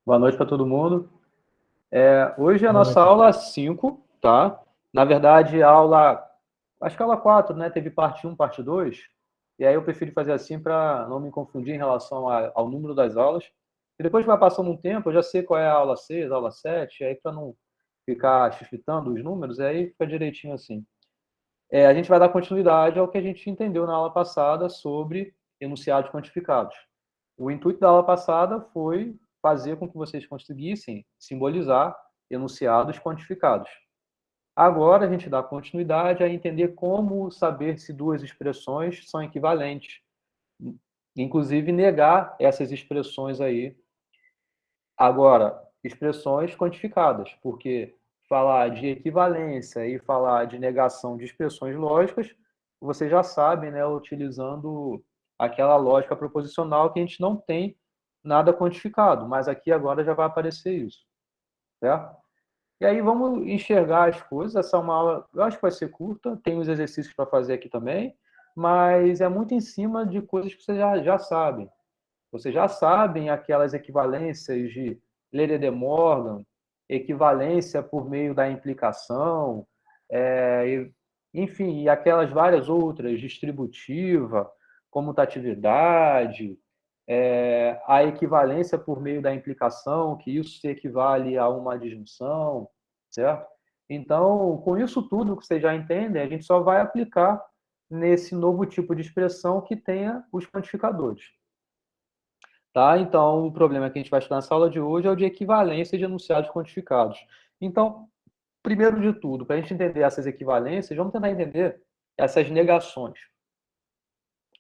Boa noite para todo mundo. Hoje é a nossa aula 5, tá? Na verdade, acho que a aula 4, né? Teve parte 1, parte 2. E aí eu prefiro fazer assim para não me confundir em relação ao número das aulas. E depois que vai passando um tempo, eu já sei qual é a aula 6, a aula 7, aí para não ficar chifritando os números, aí fica direitinho assim. A gente vai dar continuidade ao que a gente entendeu na aula passada sobre enunciados quantificados. O intuito da aula passada foi fazer com que vocês conseguissem simbolizar enunciados quantificados. Agora a gente dá continuidade a entender como saber se duas expressões são equivalentes, inclusive negar essas expressões aí. Agora, expressões quantificadas, porque falar de equivalência e falar de negação de expressões lógicas, vocês já sabem, né, utilizando aquela lógica proposicional que a gente não tem nada quantificado, mas aqui agora já vai aparecer isso, certo? E aí vamos enxergar as coisas. Essa é uma aula, eu acho que vai ser curta, tem os exercícios para fazer aqui também, mas é muito em cima de coisas que vocês já sabem. Vocês já sabem aquelas equivalências de Leder de Morgan, equivalência por meio da implicação, enfim, e aquelas várias outras, distributiva, comutatividade, a equivalência por meio da implicação, que isso se equivale a uma disjunção, certo? Então, com isso tudo que vocês já entendem, a gente só vai aplicar nesse novo tipo de expressão que tenha os quantificadores. Tá? Então, o problema que a gente vai estudar nessa aula de hoje é o de equivalência de enunciados quantificados. Então, primeiro de tudo, para a gente entender essas equivalências, vamos tentar entender essas negações.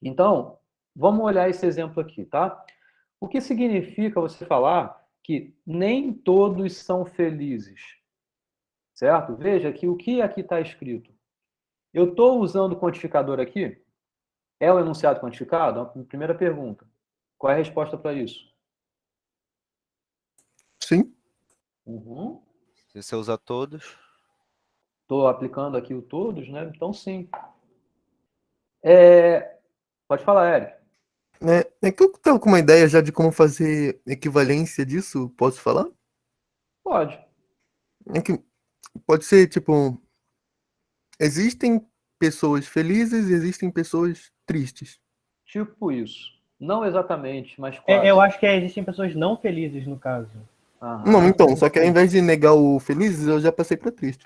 Então, vamos olhar esse exemplo aqui, tá? O que significa você falar que nem todos são felizes? Certo? Veja que o que aqui está escrito. Eu estou usando o quantificador aqui? É o enunciado quantificado? É a primeira pergunta. Qual é a resposta para isso? Sim. Uhum. Se você usa todos. Estou aplicando aqui o todos, né? Então, sim. Pode falar, Eric. É que eu tenho uma ideia já de como fazer equivalência disso, posso falar? Pode. É que pode ser, tipo, existem pessoas felizes e existem pessoas tristes. Tipo isso. Não exatamente, mas quase. Eu acho que existem pessoas não felizes, no caso. Aham. Não, então, só que ao invés de negar o felizes, eu já passei para triste.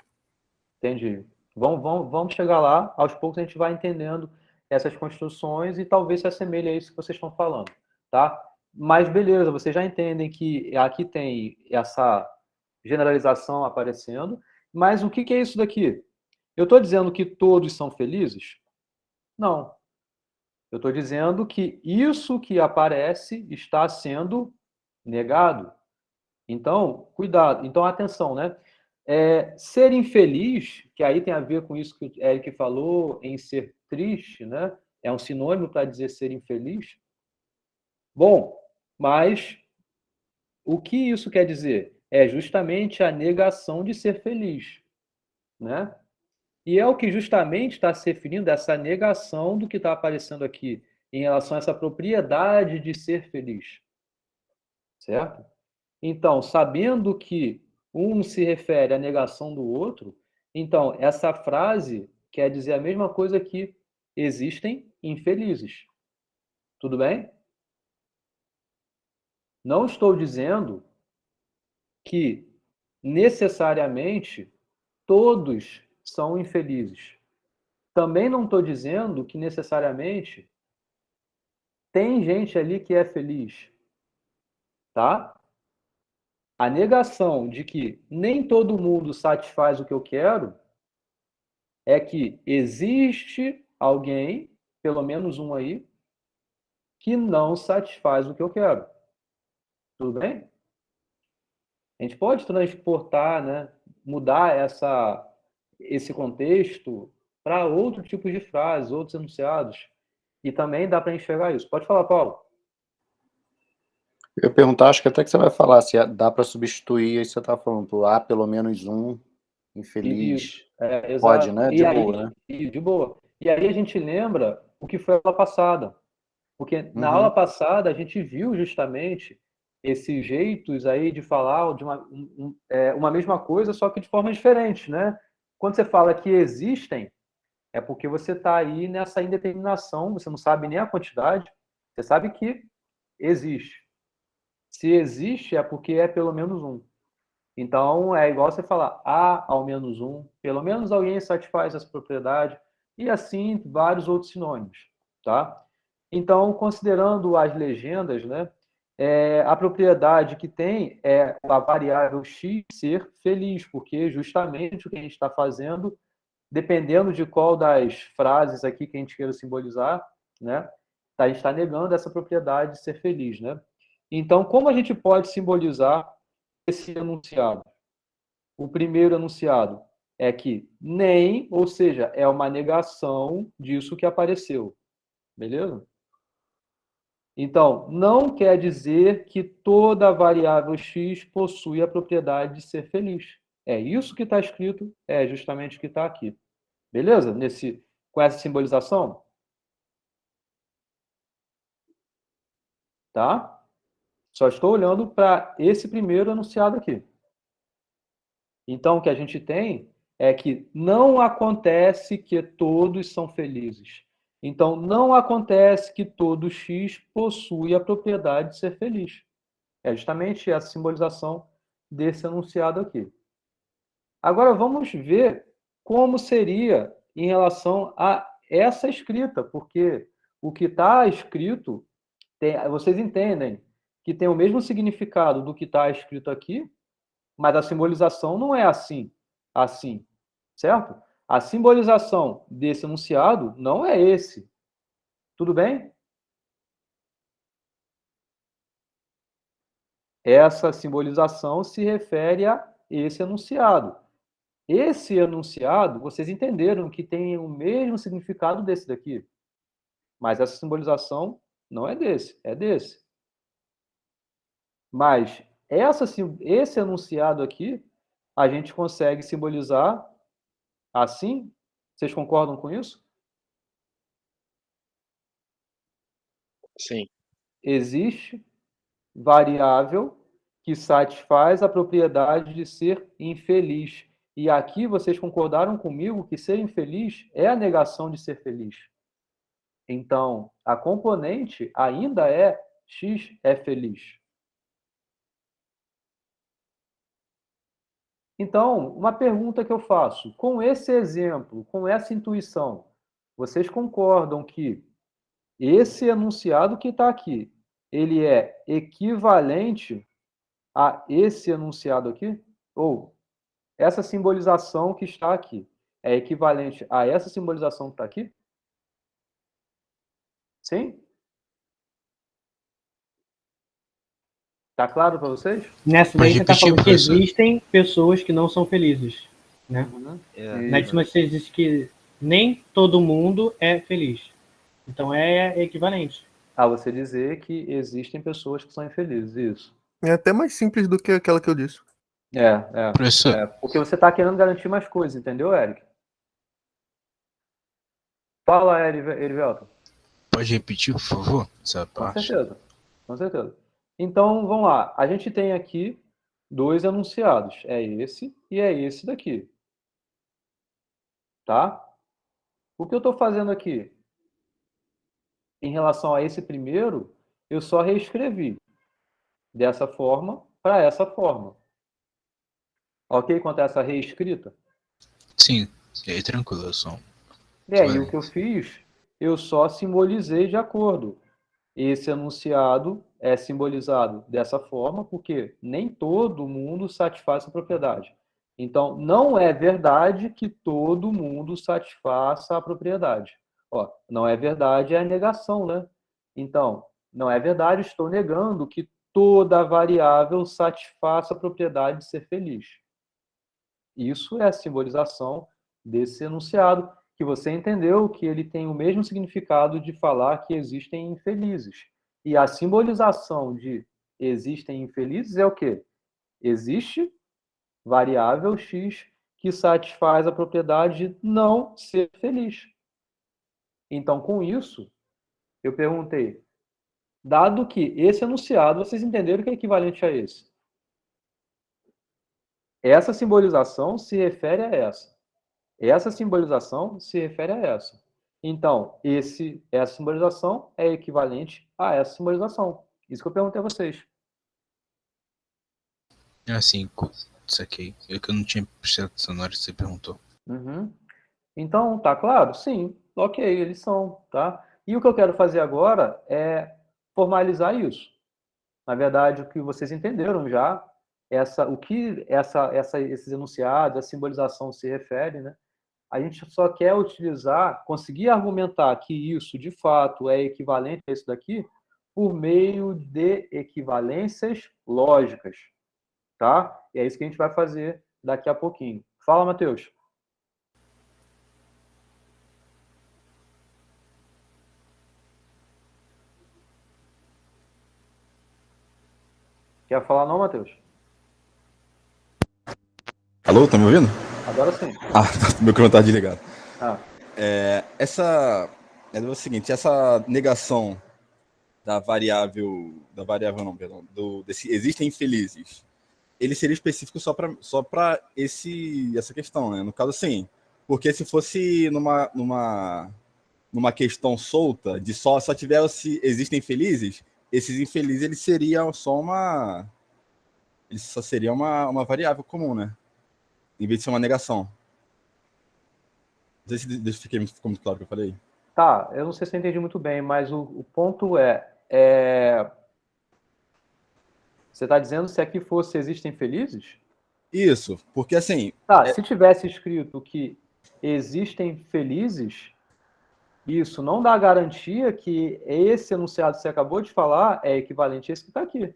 Entendi. Vamos chegar lá. Aos poucos a gente vai entendendo essas construções e talvez se assemelhe a isso que vocês estão falando, tá? Mas beleza, vocês já entendem que aqui tem essa generalização aparecendo, mas o que é isso daqui? Eu estou dizendo que todos são felizes? Não. Eu estou dizendo que isso que aparece está sendo negado. Então, cuidado. Então, atenção, né? Ser infeliz, que aí tem a ver com isso que o Eric falou, em ser triste, né? É um sinônimo para dizer ser infeliz. Bom, mas o que isso quer dizer? É justamente a negação de ser feliz, né? E é o que justamente está se referindo essa negação do que está aparecendo aqui em relação a essa propriedade de ser feliz, certo? Então, sabendo que um se refere à negação do outro, então essa frase quer dizer a mesma coisa que existem infelizes. Tudo bem? Não estou dizendo que necessariamente todos são infelizes. Também não estou dizendo que necessariamente tem gente ali que é feliz, tá? A negação de que nem todo mundo satisfaz o que eu quero é que existe alguém, pelo menos um aí, que não satisfaz o que eu quero. Tudo bem? A gente pode transportar, né, mudar esse contexto para outro tipo de frase, outros enunciados. E também dá para enxergar isso. Pode falar, Paulo. Eu ia perguntar, acho que até que você vai falar, se dá para substituir, aí você está falando, por há pelo menos um infeliz. Pode, né? De boa, né? De boa. E aí a gente lembra o que foi a aula passada. Porque na aula passada a gente viu justamente esses jeitos aí de falar de uma mesma coisa, só que de forma diferente, né? Quando você fala que existem, é porque você está aí nessa indeterminação, você não sabe nem a quantidade, você sabe que existe. Se existe, é porque é pelo menos um. Então, é igual você falar há ao menos um, pelo menos alguém satisfaz essa propriedade, e assim vários outros sinônimos, tá? Então, considerando as legendas, né, a propriedade que tem é a variável x ser feliz, porque justamente o que a gente está fazendo, dependendo de qual das frases aqui que a gente queira simbolizar, né, a gente está negando essa propriedade de ser feliz, né? Então, como a gente pode simbolizar esse enunciado? O primeiro enunciado é que nem, ou seja, é uma negação disso que apareceu. Beleza? Então, não quer dizer que toda variável x possui a propriedade de ser feliz. É isso que está escrito, é justamente o que está aqui. Beleza? Com essa simbolização? Tá? Só estou olhando para esse primeiro enunciado aqui. Então, o que a gente tem é que não acontece que todos são felizes. Então, não acontece que todo X possui a propriedade de ser feliz. É justamente essa simbolização desse enunciado aqui. Agora, vamos ver como seria em relação a essa escrita, porque o que está escrito, vocês entendem que tem o mesmo significado do que está escrito aqui, mas a simbolização não é assim, certo? A simbolização desse enunciado não é esse. Tudo bem? Essa simbolização se refere a esse enunciado. Esse enunciado, vocês entenderam que tem o mesmo significado desse daqui, mas essa simbolização não é desse, é desse. Mas esse enunciado aqui, a gente consegue simbolizar assim? Vocês concordam com isso? Sim. Existe variável que satisfaz a propriedade de ser infeliz. E aqui vocês concordaram comigo que ser infeliz é a negação de ser feliz. Então, a componente ainda é x é feliz. Então, uma pergunta que eu faço: com esse exemplo, com essa intuição, vocês concordam que esse enunciado que está aqui, ele é equivalente a esse enunciado aqui? Ou essa simbolização que está aqui é equivalente a essa simbolização que está aqui? Sim? Tá claro para vocês? Nessa daí Pode você está repetir, falando que professor? existem pessoas que não são felizes, né? É, Na última você diz que nem todo mundo é feliz. Então é equivalente. A você dizer que existem pessoas que são infelizes, isso. É até mais simples do que aquela que eu disse. Professor, Porque você está querendo garantir mais coisas, entendeu, Eric? Fala, Erivelton. pode repetir, por favor, essa Com parte? certeza, com certeza. Então, vamos lá. A gente tem aqui dois enunciados. É esse e é esse daqui. Tá? O que eu estou fazendo aqui? Em relação a esse primeiro, eu só reescrevi dessa forma para essa forma. Ok quanto a essa reescrita? Sim, e aí tranquilo, eu só. E aí, o que eu fiz? Eu só simbolizei de acordo. Esse enunciado é simbolizado dessa forma porque nem todo mundo satisfaz a propriedade. Então, não é verdade que todo mundo satisfaça a propriedade. Ó, não é verdade é a negação, né? Então, não é verdade, estou negando que toda variável satisfaça a propriedade de ser feliz. Isso é a simbolização desse enunciado, que você entendeu que ele tem o mesmo significado de falar que existem infelizes. E a simbolização de existem infelizes é o quê? Existe variável x que satisfaz a propriedade de não ser feliz. Então, com isso, eu perguntei, dado que esse enunciado, vocês entenderam que é equivalente a esse. Essa simbolização se refere a essa. Essa simbolização se refere a essa. Então, essa simbolização é equivalente a essa simbolização. Isso que eu perguntei a vocês. Assim, saquei. Eu que eu não tinha prestado atenção na hora que você perguntou. Uhum. Então, tá claro? Sim, ok, eles são, tá? E o que eu quero fazer agora é formalizar isso. Na verdade, o que vocês entenderam já, o que esses enunciados, a simbolização se refere, né? A gente só quer utilizar, conseguir argumentar que isso, de fato, é equivalente a isso daqui por meio de equivalências lógicas, tá? E é isso que a gente vai fazer daqui a pouquinho. Fala, Matheus. Quer falar não, Matheus? Alô, tá me ouvindo? Agora sim. Ah, meu microfone tá desligado. Ah. É o seguinte, essa negação da variável não, perdão, desse existem infelizes, ele seria específico só para essa questão, né? No caso, sim, porque se fosse numa questão solta de só tivesse existem felizes, esses infelizes eles seriam só uma variável comum, né? Em vez de ser uma negação. Não sei se ficou muito claro o que eu falei. Tá, eu não sei se eu entendi muito bem, mas o ponto você está dizendo se aqui fosse existem felizes? Isso, porque assim... Tá, se tivesse escrito que existem felizes, isso não dá garantia que esse enunciado que você acabou de falar é equivalente a esse que está aqui.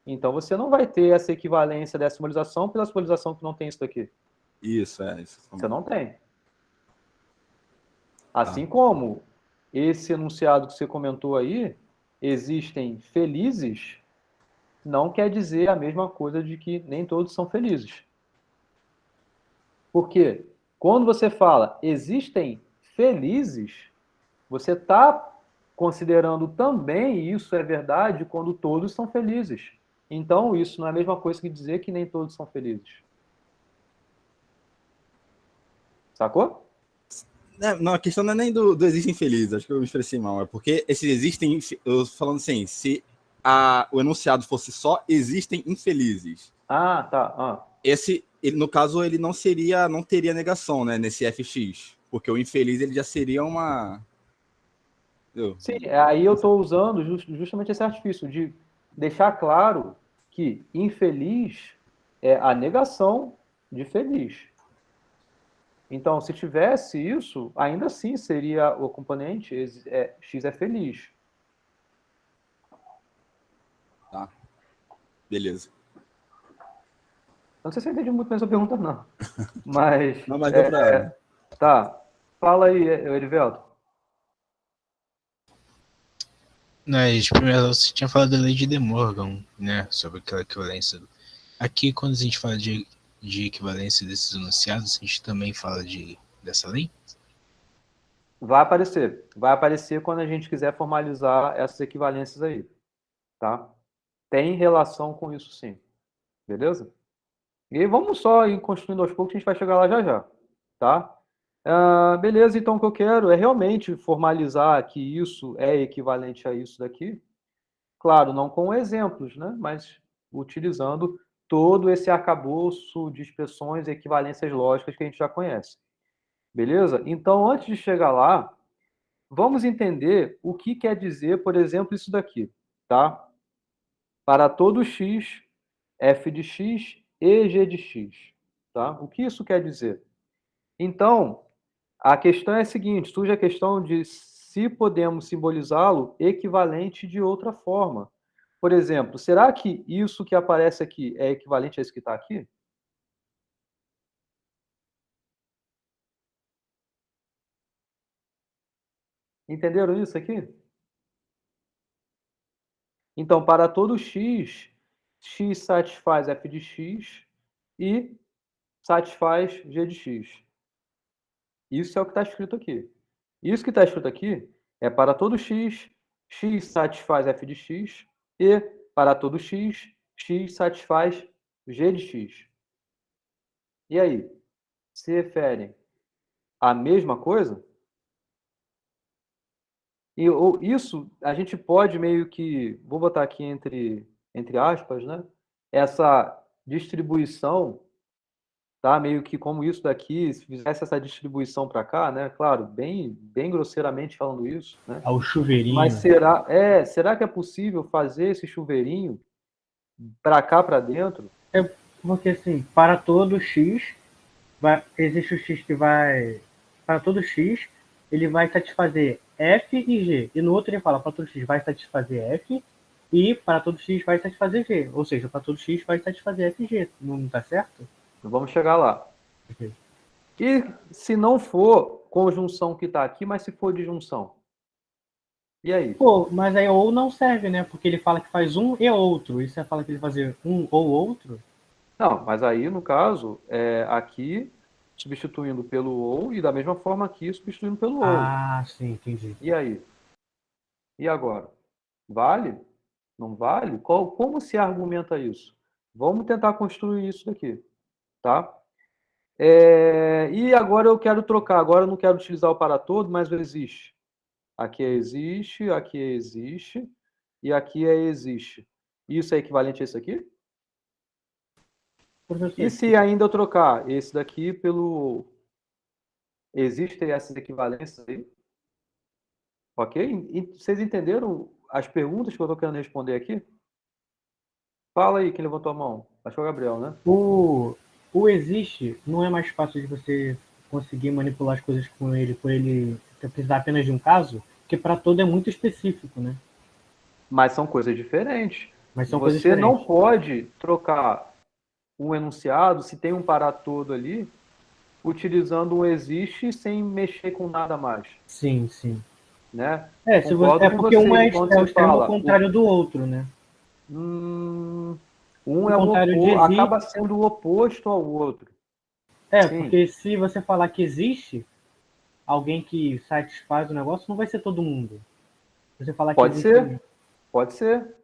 Então você não vai ter essa equivalência dessa simbolização pela simbolização que não tem isso daqui. Isso. Você não tem. Assim como esse enunciado que você comentou aí, existem felizes, não quer dizer a mesma coisa de que nem todos são felizes. Por quê? Quando você fala existem felizes, você está considerando também, e isso é verdade, quando todos são felizes. Então, isso não é a mesma coisa que dizer que nem todos são felizes. Sacou? Não, a questão não é nem do existem felizes, acho que eu me expressei mal, é porque esses existem, eu falando assim, se o enunciado fosse só existem infelizes. Ah, tá. No caso, ele não teria negação, né, nesse FX, porque o infeliz ele já seria uma... Sim, aí eu estou usando justamente esse artifício de deixar claro que infeliz é a negação de feliz. Então, se tivesse isso, ainda assim seria o componente x é feliz. Tá. Beleza. Não sei se eu entendi muito bem essa pergunta, não. Mas... Não, mas deu pra... Tá. Fala aí, Erivelto. Primeiro você tinha falado da lei de De Morgan, né? Sobre aquela equivalência. Aqui, quando a gente fala de equivalência desses enunciados, a gente também fala dessa lei? Vai aparecer. Vai aparecer quando a gente quiser formalizar essas equivalências aí. Tá? Tem relação com isso, sim. Beleza? E vamos só ir construindo aos poucos, a gente vai chegar lá já. Tá? Beleza, então o que eu quero é realmente formalizar que isso é equivalente a isso daqui. Claro, não com exemplos, né? Mas utilizando todo esse arcabouço de expressões e equivalências lógicas que a gente já conhece. Beleza? Então, antes de chegar lá, vamos entender o que quer dizer, por exemplo, isso daqui, tá? Para todo x, f de x e g de x, tá? O que isso quer dizer? Então, a questão é a seguinte, surge a questão de se podemos simbolizá-lo equivalente de outra forma. Por exemplo, será que isso que aparece aqui é equivalente a isso que está aqui? Entenderam isso aqui? Então, para todo x, x satisfaz f de x e satisfaz g de x. Isso é o que está escrito aqui. Isso que está escrito aqui é para todo x, x satisfaz f de x, e para todo x, x satisfaz g de x. E aí? Se referem à mesma coisa? E isso a gente pode meio que, vou botar aqui entre aspas, né? Essa distribuição, tá? Meio que como isso daqui, se fizesse essa distribuição para cá, né? Claro, bem grosseiramente falando isso, né? Ao chuveirinho. Mas será que é possível fazer esse chuveirinho para cá, para dentro? Porque, assim, para todo x, existe o x que vai... Para todo x, ele vai satisfazer f e g. E no outro ele fala, para todo x vai satisfazer f, e para todo x vai satisfazer g. Ou seja, para todo x vai satisfazer f e g. Não está certo? Vamos chegar lá. Ok. E se não for conjunção que está aqui, mas se for disjunção? E aí? Pô, mas aí ou não serve, né? Porque ele fala que faz um e outro. E você fala que ele fazer um ou outro? Não, mas aí, no caso, aqui substituindo pelo ou e da mesma forma aqui substituindo pelo ou. Ah, sim, entendi. E aí? E agora? Vale? Não vale? Como se argumenta isso? Vamos tentar construir isso daqui, tá? E agora eu quero trocar. Agora eu não quero utilizar o para todo, mas o existe. Aqui é existe e aqui é existe. Isso é equivalente a isso aqui? Professor, E se ainda eu trocar esse daqui pelo... Existem essas equivalências aí? Ok? E vocês entenderam as perguntas que eu estou querendo responder aqui? Fala aí, quem levantou a mão. Acho que é o Gabriel, né? o existe não é mais fácil de você conseguir manipular as coisas com ele, por ele precisar apenas de um caso, porque para todo é muito específico, né? Mas são coisas diferentes. Mas são coisas Você não diferentes. pode trocar um enunciado, se tem um para todo ali, utilizando um existe sem mexer com nada mais, Sim, sim. né? Se você, Concordo com porque você, um é quando o você extremo fala, contrário do outro, né? Um O é contrário de acaba sendo o oposto ao outro. Sim. Porque se você falar que existe alguém que satisfaz o negócio, não vai ser todo mundo. Se você falar que Pode existe... ser, pode ser.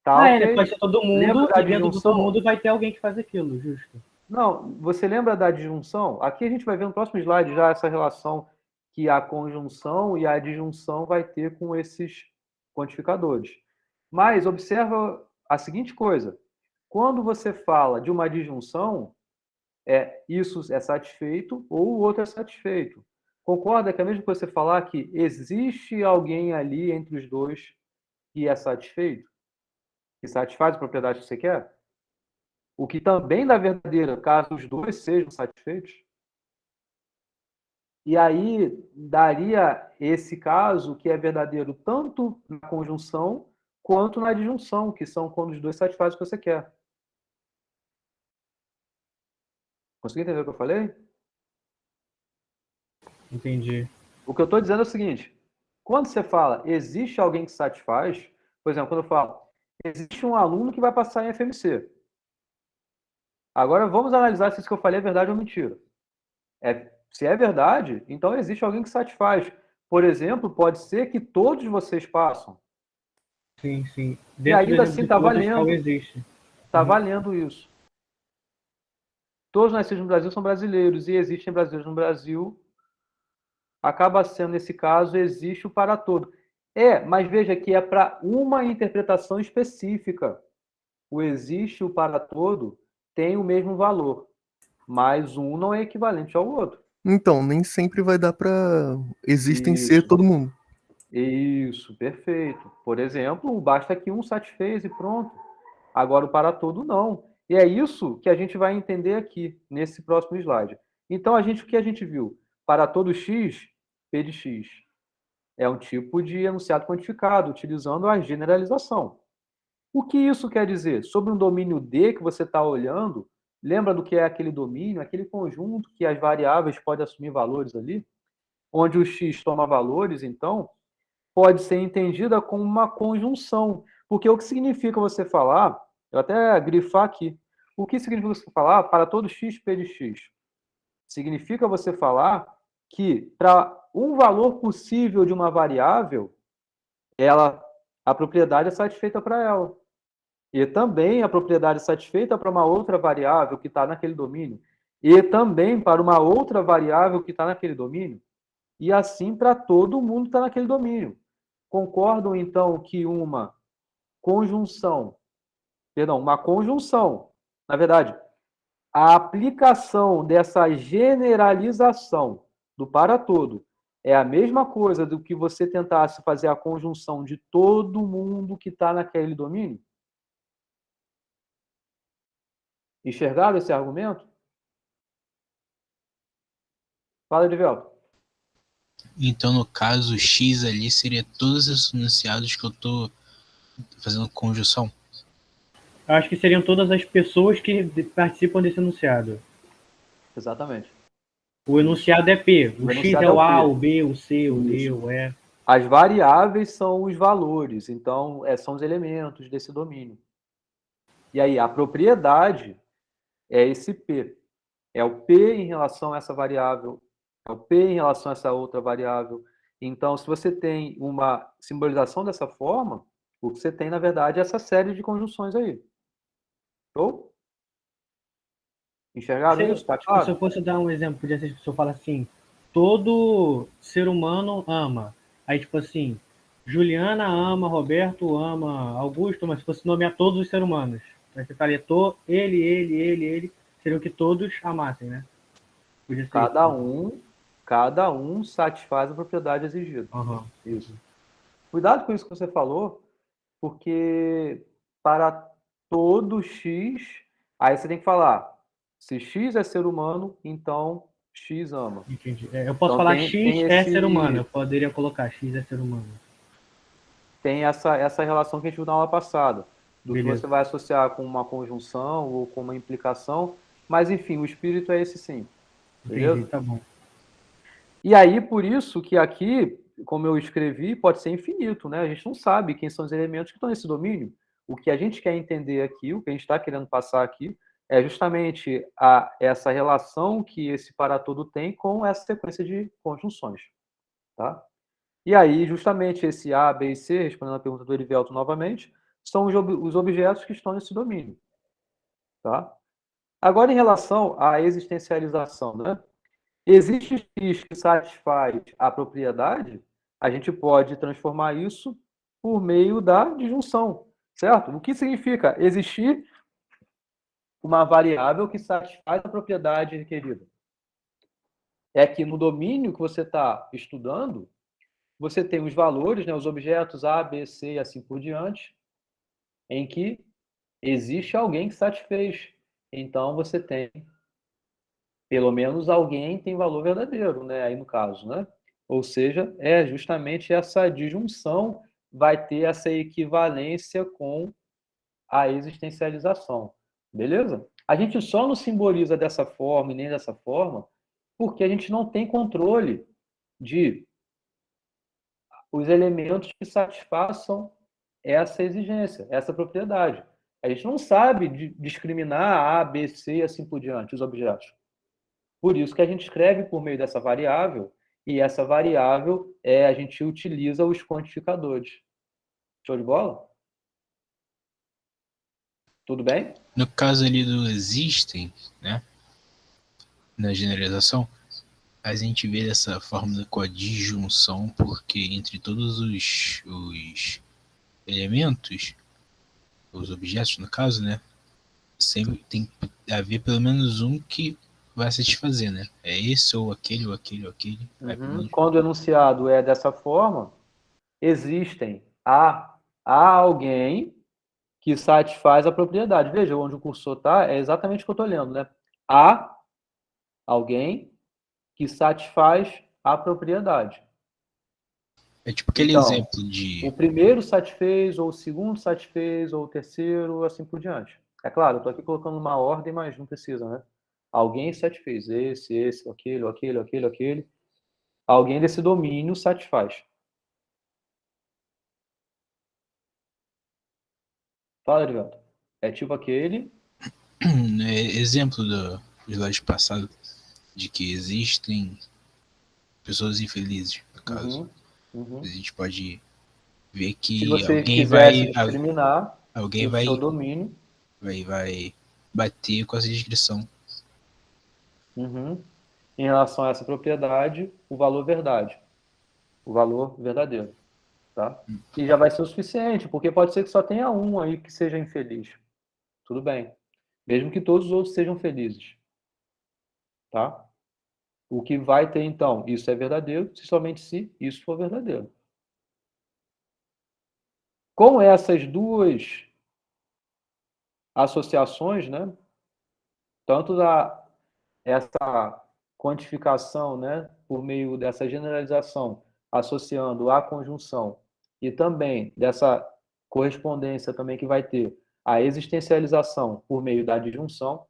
Tá, ok. pode ser todo Lembra mundo, da e dentro do todo disjunção? mundo vai ter alguém que faz aquilo, justo. Não, você lembra da disjunção? Aqui a gente vai ver no próximo slide já essa relação que a conjunção e a disjunção vai ter com esses quantificadores. Mas observa a seguinte coisa. Quando você fala de uma disjunção, isso é satisfeito ou o outro é satisfeito. Concorda que é mesmo que você falar que existe alguém ali entre os dois que é satisfeito? Que satisfaz a propriedade que você quer? O que também dá verdadeira, caso os dois sejam satisfeitos. E aí daria esse caso que é verdadeiro tanto na conjunção quanto na disjunção, que são quando os dois satisfazem o que você quer. Conseguiu entender o que eu falei? Entendi. O que eu estou dizendo é o seguinte: quando você fala existe alguém que satisfaz, por exemplo, quando eu falo existe um aluno que vai passar em FMC. Agora vamos analisar se isso que eu falei é verdade ou mentira. Se é verdade, então existe alguém que satisfaz. Por exemplo, pode ser que todos vocês passam. Sim, sim. E ainda assim está valendo. Existe. Está valendo isso. Todos nascidos no Brasil são brasileiros e existem brasileiros no Brasil. Acaba sendo, nesse caso, existe o para todo. Mas veja que é para uma interpretação específica. O existe e o para todo tem o mesmo valor, mas um não é equivalente ao outro. Então, nem sempre vai dar para existem Isso. ser todo mundo. Isso, perfeito. Por exemplo, basta que um satisfez e pronto. Agora o para todo não. E é isso que a gente vai entender aqui, nesse próximo slide. Então, o que a gente viu? Para todo x, P de x. É um tipo de enunciado quantificado, utilizando a generalização. O que isso quer dizer? Sobre um domínio D que você está olhando, lembra do que é aquele domínio? Aquele conjunto que as variáveis podem assumir valores ali? Onde o x toma valores, então, pode ser entendida como uma conjunção. Porque o que significa você falar, eu até grifar aqui, o que significa você falar para todo x, P de x? Significa você falar que para um valor possível de uma variável, ela a propriedade é satisfeita para ela. E também a propriedade é satisfeita para uma outra variável que está naquele domínio. E também para uma outra variável que está naquele domínio. E assim para todo mundo que está naquele domínio. Concordam, então, que uma conjunção, na verdade, a aplicação dessa generalização do para todo é a mesma coisa do que você tentasse fazer a conjunção de todo mundo que está naquele domínio? Enxergaram esse argumento? Fala, Edivelto. Então, no caso, o X ali seria todos esses enunciados que eu tô fazendo conjunção. Eu acho que seriam todas as pessoas que participam desse enunciado. Exatamente. O enunciado é P. O X enunciado é o é o A, P. o B, o C, o D, Isso. o E. As variáveis são os valores, então são os elementos desse domínio. E aí, a propriedade é esse P. É o P em relação a essa variável, é o P em relação a essa outra variável. Então, se você tem uma simbolização dessa forma, o que você tem, na verdade, é essa série de conjunções aí. Show? Enxergado isso? Tá Se eu claro? fosse dar um exemplo, podia ser que o senhor fala assim, todo ser humano ama. Aí, tipo assim, Juliana ama, Roberto ama, Augusto, mas se fosse nomear todos os seres humanos, aí você falaria ele, seriam que todos amassem, né? Podia ser Cada um satisfaz a propriedade exigida. Uhum. Isso. Cuidado com isso que você falou, porque para todo X, aí você tem que falar, se X é ser humano, então X ama. Entendi. Eu posso Então, falar tem X é esse- ser humano, eu poderia colocar X é ser humano. Tem essa relação que a gente viu na aula passada, do que Beleza. você vai associar com uma conjunção ou com uma implicação, mas enfim, o espírito é esse sim. Beleza? Entendi, tá bom. E aí, por isso que aqui, como eu escrevi, pode ser infinito, né? A gente não sabe quem são os elementos que estão nesse domínio. O que a gente quer entender aqui, o que a gente está querendo passar aqui, é justamente essa relação que esse para todo tem com essa sequência de conjunções. Tá? E aí, justamente esse A, B e C, respondendo a pergunta do Erivelto novamente, são os objetos que estão nesse domínio. Tá? Agora, em relação à existencialização, né? Existe X que satisfaz a propriedade, a gente pode transformar isso por meio da disjunção, certo? O que significa existir uma variável que satisfaz a propriedade requerida? É que no domínio que você está estudando, você tem os valores, né, os objetos A, B, C e assim por diante, em que existe alguém que satisfez. Então, você tem, pelo menos alguém tem valor verdadeiro, né, aí no caso, né? Ou seja, é justamente essa disjunção vai ter essa equivalência com a existencialização. Beleza? A gente só não simboliza dessa forma e nem dessa forma porque a gente não tem controle de os elementos que satisfaçam essa exigência, essa propriedade. A gente não sabe discriminar A, B, C e assim por diante, os objetos. Por isso que a gente escreve por meio dessa variável, e essa variável a gente utiliza os quantificadores. Show de bola? Tudo bem? No caso ali do existem, né? Na generalização, a gente vê dessa forma com a disjunção, porque entre todos os elementos, os objetos no caso, né? Sempre tem que haver pelo menos um que vai satisfazer, né? É esse ou aquele ou aquele ou aquele. Quando o enunciado é dessa forma, há alguém que satisfaz a propriedade. Veja onde o cursor está, é exatamente o que eu estou lendo, né? Há alguém que satisfaz a propriedade. É tipo aquele Então, exemplo de... O primeiro satisfez, ou o segundo satisfez, ou o terceiro, assim por diante. É claro, eu estou aqui colocando uma ordem, mas não precisa, né? Alguém satisfez esse, aquele. Alguém desse domínio satisfaz. Fala, Edvaldo. É tipo aquele... exemplo do slide passado, de que existem pessoas infelizes, no caso. A gente pode ver Se que você alguém quiser se vai, discriminar alguém no vai, seu domínio, vai bater com essa descrição. uhum, em relação a essa propriedade, o valor verdade, o valor verdadeiro, tá? E já vai ser o suficiente, porque pode ser que só tenha um aí que seja infeliz. Tudo bem. Mesmo que todos os outros sejam felizes, tá? O que vai ter, então, isso é verdadeiro, se somente se isso for verdadeiro. Com essas duas associações, né? Tanto essa quantificação, né? Por meio dessa generalização, associando a conjunção, e também dessa correspondência também que vai ter a existencialização por meio da disjunção,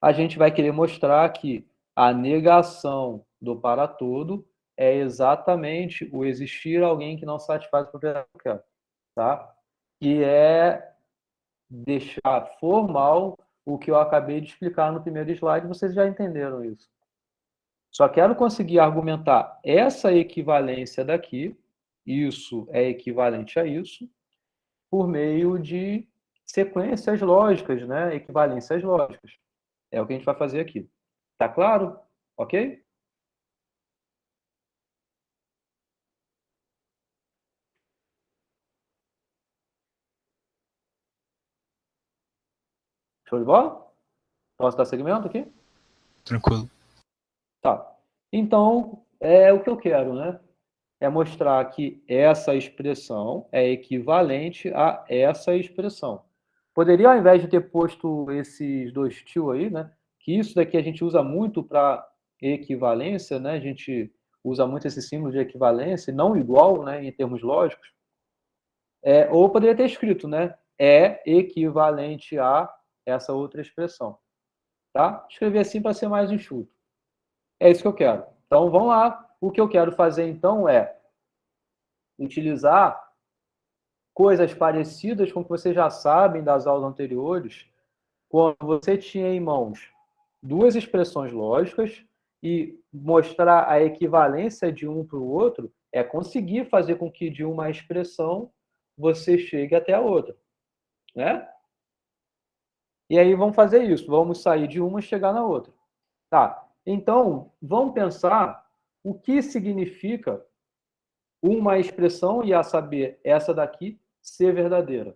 a gente vai querer mostrar que a negação do para todo é exatamente o existir alguém que não satisfaz a propriedade que eu quero, tá? Que é deixar formal o que eu acabei de explicar no primeiro slide, vocês já entenderam isso. Só quero conseguir argumentar essa equivalência daqui, isso é equivalente a isso, por meio de sequências lógicas, né? Equivalências lógicas. É o que a gente vai fazer aqui. Tá claro? Ok? Show de bola? Posso dar segmento aqui? Tranquilo. Tá. Então, é o que eu quero, né? É mostrar que essa expressão é equivalente a essa expressão. Poderia, ao invés de ter posto esses dois til aí, né? Que isso daqui a gente usa muito para equivalência, né? A gente usa muito esse símbolo de equivalência, não igual, né? Em termos lógicos. Ou poderia ter escrito, né? É equivalente a essa outra expressão. Tá? Escrever assim para ser mais enxuto. É isso que eu quero. Então, vamos lá. O que eu quero fazer, então, é utilizar coisas parecidas com o que vocês já sabem das aulas anteriores, quando você tinha em mãos duas expressões lógicas e mostrar a equivalência de um para o outro é conseguir fazer com que de uma expressão você chegue até a outra, né? E aí vamos fazer isso, vamos sair de uma e chegar na outra. Tá, então vamos pensar o que significa uma expressão, e a saber, essa daqui, ser verdadeira.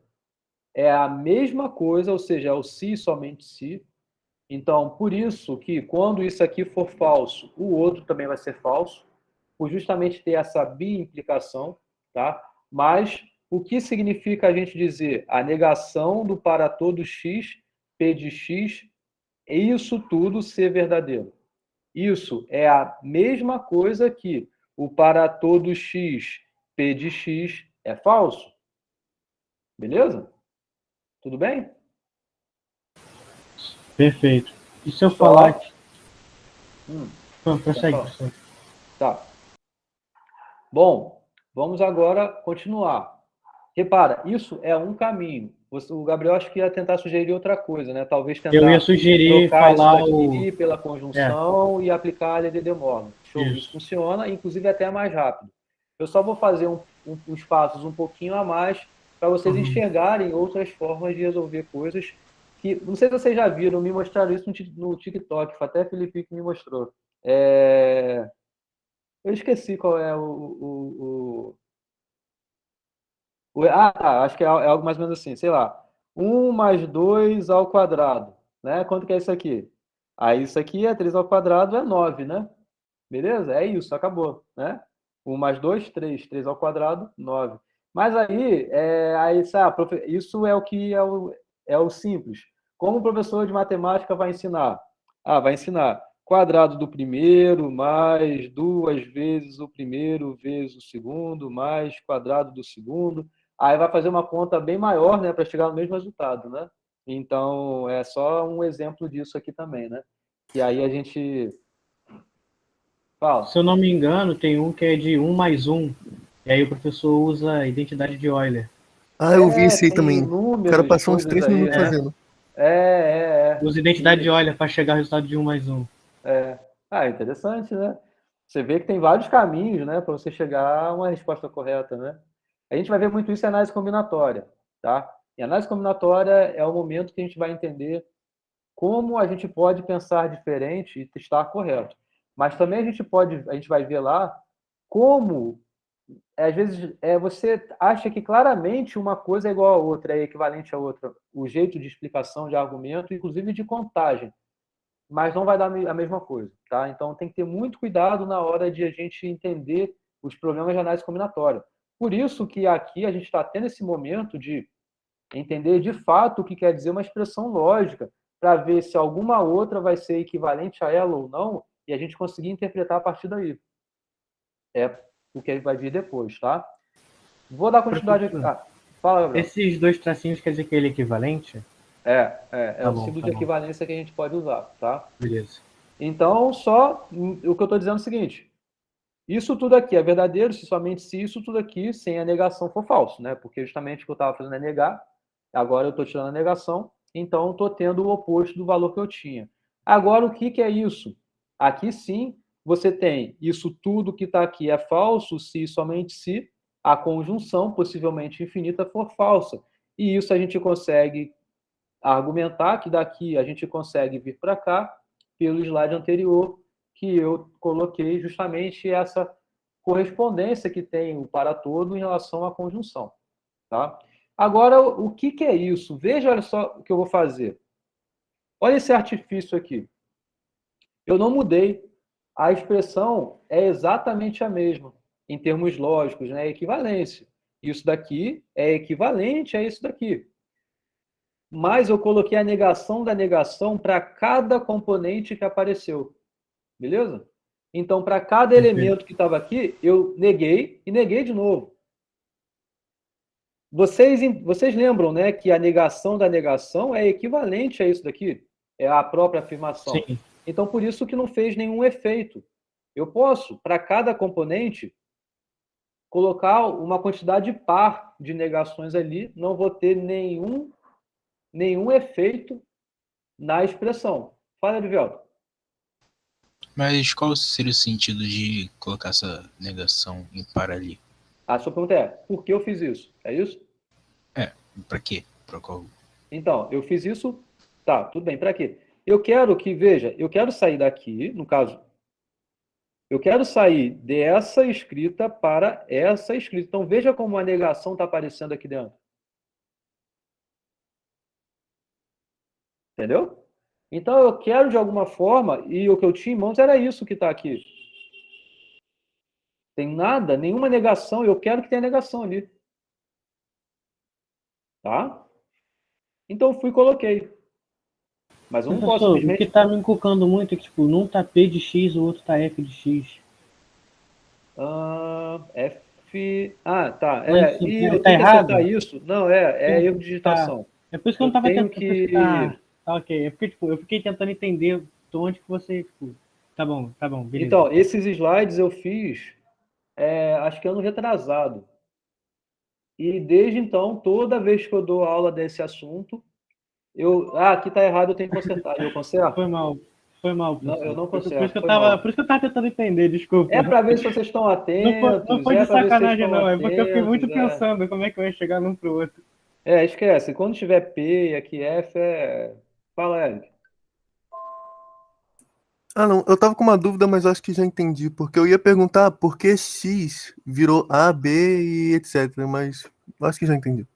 É a mesma coisa, ou seja, é o se, somente se. Então, por isso que quando isso aqui for falso, o outro também vai ser falso, por justamente ter essa bi-implicação, tá? Mas o que significa a gente dizer a negação do para todo x, p de x, isso tudo ser verdadeiro? Isso é a mesma coisa que o para todo x, p de x é falso. Beleza? Tudo bem? Perfeito. E se eu Só- falar que. Hum, Prossegue, Só- prossegue. Tá. Bom, vamos agora continuar. Repara, isso é um caminho. O Gabriel acho que ia tentar sugerir outra coisa, né? Talvez tentar Eu ia sugerir trocar isso falar daqui pela conjunção e aplicar a lei de De Morgan. Show, Isso. isso funciona, inclusive até mais rápido. Eu só vou fazer uns passos um pouquinho a mais para vocês enxergarem outras formas de resolver coisas que, não sei se vocês já viram, me mostraram isso no TikTok, foi até a Felipe que me mostrou. Eu esqueci qual é tá, acho que é algo mais ou menos assim, sei lá. 1 mais 2 ao quadrado, né? Quanto que é isso aqui? Aí isso aqui é 3 ao quadrado, é 9, né? Beleza? É isso, acabou, né? 1 mais 2, 3. 3 ao quadrado, 9. Mas aí isso é o que é o simples. Como o professor de matemática vai ensinar? Vai ensinar quadrado do primeiro mais 2 vezes o primeiro vezes o segundo mais quadrado do segundo. Aí vai fazer uma conta bem maior, né, para chegar no mesmo resultado, né? Então, é só um exemplo disso aqui também, né? E aí a gente fala. Se eu não me engano, tem um que é de 1 mais 1. E aí o professor usa a identidade de Euler. Eu vi esse aí Tem também. O cara inúmeras passou uns coisas 3 aí, minutos né? fazendo. Usa identidade de Euler para chegar ao resultado de 1 mais 1. Interessante, né? Você vê que tem vários caminhos, né, para você chegar a uma resposta correta, né? A gente vai ver muito isso em análise combinatória, tá? E análise combinatória é o momento que a gente vai entender como a gente pode pensar diferente e estar correto. Mas também a gente vai ver lá como, às vezes, você acha que claramente uma coisa é igual a outra, é equivalente a outra, o jeito de explicação de argumento, inclusive de contagem, mas não vai dar a mesma coisa, tá? Então tem que ter muito cuidado na hora de a gente entender os problemas de análise combinatória. Por isso que aqui a gente está tendo esse momento de entender de fato o que quer dizer uma expressão lógica, para ver se alguma outra vai ser equivalente a ela ou não, e a gente conseguir interpretar a partir daí. É o que vai vir depois, tá? Vou dar continuidade aqui. Fala, Gabriel. Esses 2 tracinhos quer dizer que ele é equivalente? É Tá o bom, símbolo tá de bom. equivalência que a gente pode usar, tá? Beleza. Então, só o que eu estou dizendo é o seguinte: isso tudo aqui é verdadeiro somente se isso tudo aqui, sem a negação, for falso, né? Porque justamente o que eu estava fazendo é negar, agora eu estou tirando a negação, então estou tendo o oposto do valor que eu tinha. Agora, o que é isso? Aqui sim, você tem isso tudo que está aqui é falso se somente se a conjunção, possivelmente infinita, for falsa. E isso a gente consegue argumentar que daqui a gente consegue vir para cá, pelo slide anterior, que eu coloquei justamente essa correspondência que tem o para todo em relação à conjunção. Tá? Agora, o que é isso? Veja, olha só o que eu vou fazer. Olha esse artifício aqui. Eu não mudei. A expressão é exatamente a mesma, em termos lógicos, né? Equivalência. Isso daqui é equivalente a isso daqui. Mas eu coloquei a negação da negação para cada componente que apareceu. Beleza? Então, para cada elemento que estava aqui, eu neguei e neguei de novo. Vocês lembram, né, que a negação da negação é equivalente a isso daqui? É a própria afirmação. Sim. Então, por isso que não fez nenhum efeito. Eu posso, para cada componente, colocar uma quantidade par de negações ali, não vou ter nenhum efeito na expressão. Fala, Edivelto. Mas qual seria o sentido de colocar essa negação em par ali? A sua pergunta é, por que eu fiz isso? É isso? Pra quê? Pra qual? Então, eu fiz isso, tá, tudo bem, para quê? Eu quero que, veja, eu quero sair daqui, no caso, eu quero sair dessa escrita para essa escrita. Então, veja como a negação está aparecendo aqui dentro. Entendeu? Então, eu quero, de alguma forma, e o que eu tinha em mãos era isso que está aqui. Tem nada, nenhuma negação, eu quero que tenha negação ali. Tá? Então, fui e coloquei. Mas eu não posso Professor, o simplesmente... que está me encucando muito é que, tipo, num tá P de X, o outro tá F de X. F... Ah, tá. Mas, E ele eu tá tenho que errado? acertar isso? Não, é erro de digitação. É por isso que eu Eu não tava tenho tentando. que... Tá, ok. É porque, tipo, eu fiquei tentando entender de onde que você, tipo... Tá bom, beleza. Então, esses slides eu fiz, acho que ano retrasado. E desde então, toda vez que eu dou aula desse assunto, aqui tá errado, eu tenho que consertar. E eu conserto? Foi mal, Não, eu não Por isso conserto. que eu tava tentando entender, desculpa. É para ver se vocês estão atentos. Não foi de pra ver se vocês sacanagem, estão não. É porque eu fiquei muito atentos, pensando como é que eu ia chegar num pro outro. Esquece. Quando tiver P e aqui F, Fala, Eric. Ah, não, eu tava com uma dúvida, mas eu acho que já entendi. Porque eu ia perguntar por que X virou A, B e etc. Mas eu acho que já entendi.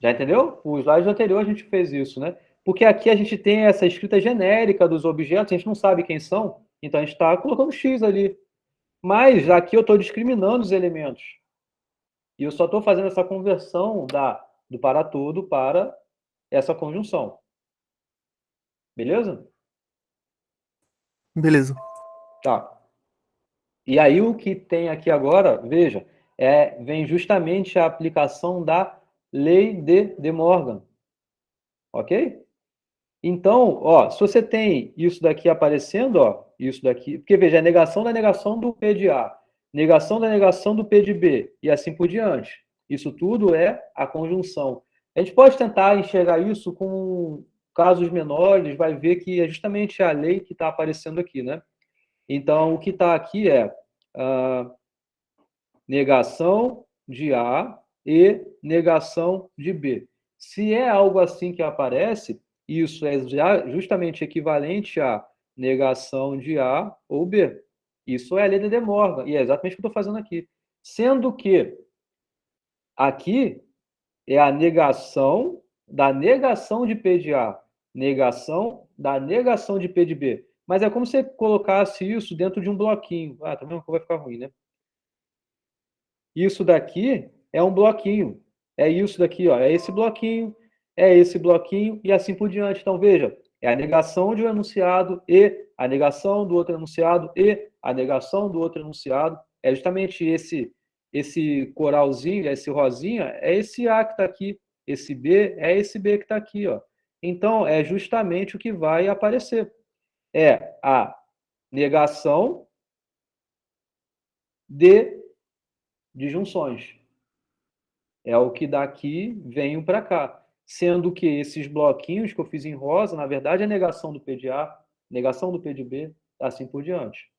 Já entendeu? O slide anterior a gente fez isso, né? Porque aqui a gente tem essa escrita genérica dos objetos, a gente não sabe quem são, então a gente está colocando X ali. Mas aqui eu estou discriminando os elementos. E eu só estou fazendo essa conversão do para todo para essa conjunção. Beleza? Beleza. Tá. E aí o que tem aqui agora, veja, vem justamente a aplicação da lei de De Morgan. Ok? Então, se você tem isso daqui aparecendo, isso daqui, porque veja, a negação da negação do P de A, negação da negação do P de B, e assim por diante. Isso tudo é a conjunção. A gente pode tentar enxergar isso com casos menores, vai ver que é justamente a lei que está aparecendo aqui, né? Então, o que está aqui é negação de A e negação de B. Se é algo assim que aparece, isso é justamente equivalente a negação de A ou B. Isso é a lei de De Morgan, e é exatamente o que eu estou fazendo aqui. Sendo que aqui é a negação da negação de P de A, negação da negação de P de B. Mas é como se você colocasse isso dentro de um bloquinho. Ah, tá vendo que vai ficar ruim, né? Isso daqui é um bloquinho. É isso daqui, ó. É esse bloquinho, e assim por diante. Então, veja, é a negação de um enunciado e a negação do outro enunciado e a negação do outro enunciado. É justamente esse coralzinho, esse rosinha, é esse A que está aqui. Esse B é esse B que está aqui, ó. Então, é justamente o que vai aparecer. É a negação de disjunções. É o que daqui vem para cá. Sendo que esses bloquinhos que eu fiz em rosa, na verdade, é negação do P de A, negação do P de B, assim por diante.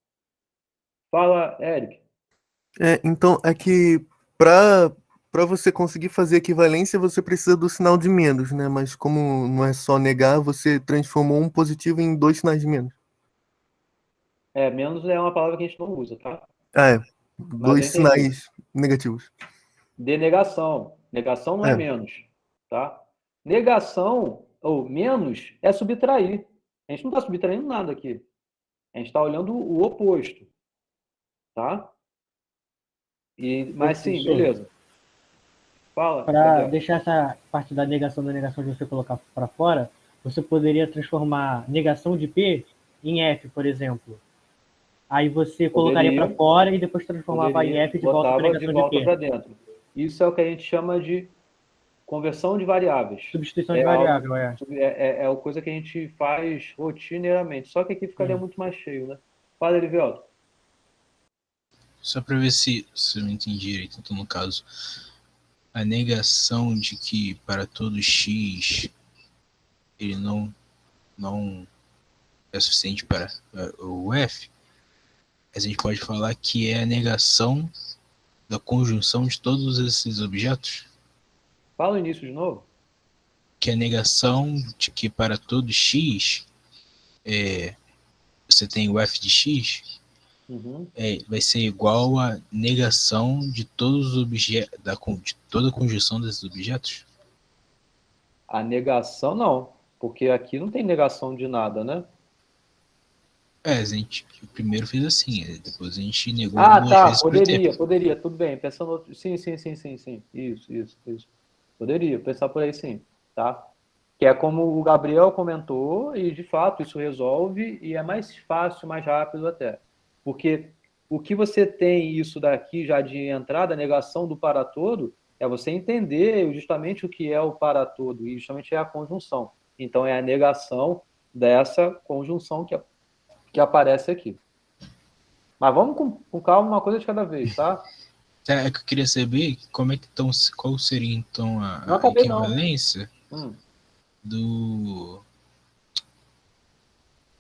Fala, Eric. Então, é que para você conseguir fazer equivalência, você precisa do sinal de menos, né? Mas como não é só negar, você transformou um positivo em 2 sinais de menos. Menos é uma palavra que a gente não usa, tá? Ah, Mas 2 eu entendi. sinais negativos. De negação. Negação não é menos, tá? Negação, ou menos, é subtrair. A gente não está subtraindo nada aqui. A gente está olhando o oposto, tá? Mas sim, beleza. Fala, Para Gabriel. deixar essa parte da negação de você colocar para fora, você poderia transformar negação de P em F, por exemplo. Aí você colocaria para fora e depois transformava em F de volta para negação de P. para dentro. Isso é o que a gente chama de conversão de variáveis. Substituição de variável, É a coisa que a gente faz rotineiramente. Só que aqui ficaria muito mais cheio, né? Fala, Elivelto. Só para ver se eu não entendi direito. Então, no caso, a negação de que para todo x ele não é suficiente para o f, a gente pode falar que é a negação da conjunção de todos esses objetos? Fala o início de novo. Que é a negação de que para todo x você tem o f de x, vai ser igual a negação de todos os objetos, de toda a conjunção desses objetos? A negação não, porque aqui não tem negação de nada, né? A gente primeiro fez assim, depois a gente negou Ah, duas tá, vezes por tempo. poderia, tudo bem, pensando outro... Sim, isso. Poderia pensar por aí sim, tá? Que é como o Gabriel comentou, e de fato isso resolve, e é mais fácil, mais rápido até. Porque o que você tem isso daqui já de entrada, a negação do para todo, é você entender justamente o que é o para todo, e justamente é a conjunção. Então é a negação dessa conjunção que aparece aqui. Mas vamos com calma, uma coisa de cada vez, tá? É que eu queria saber como é que qual seria então a equivalência do...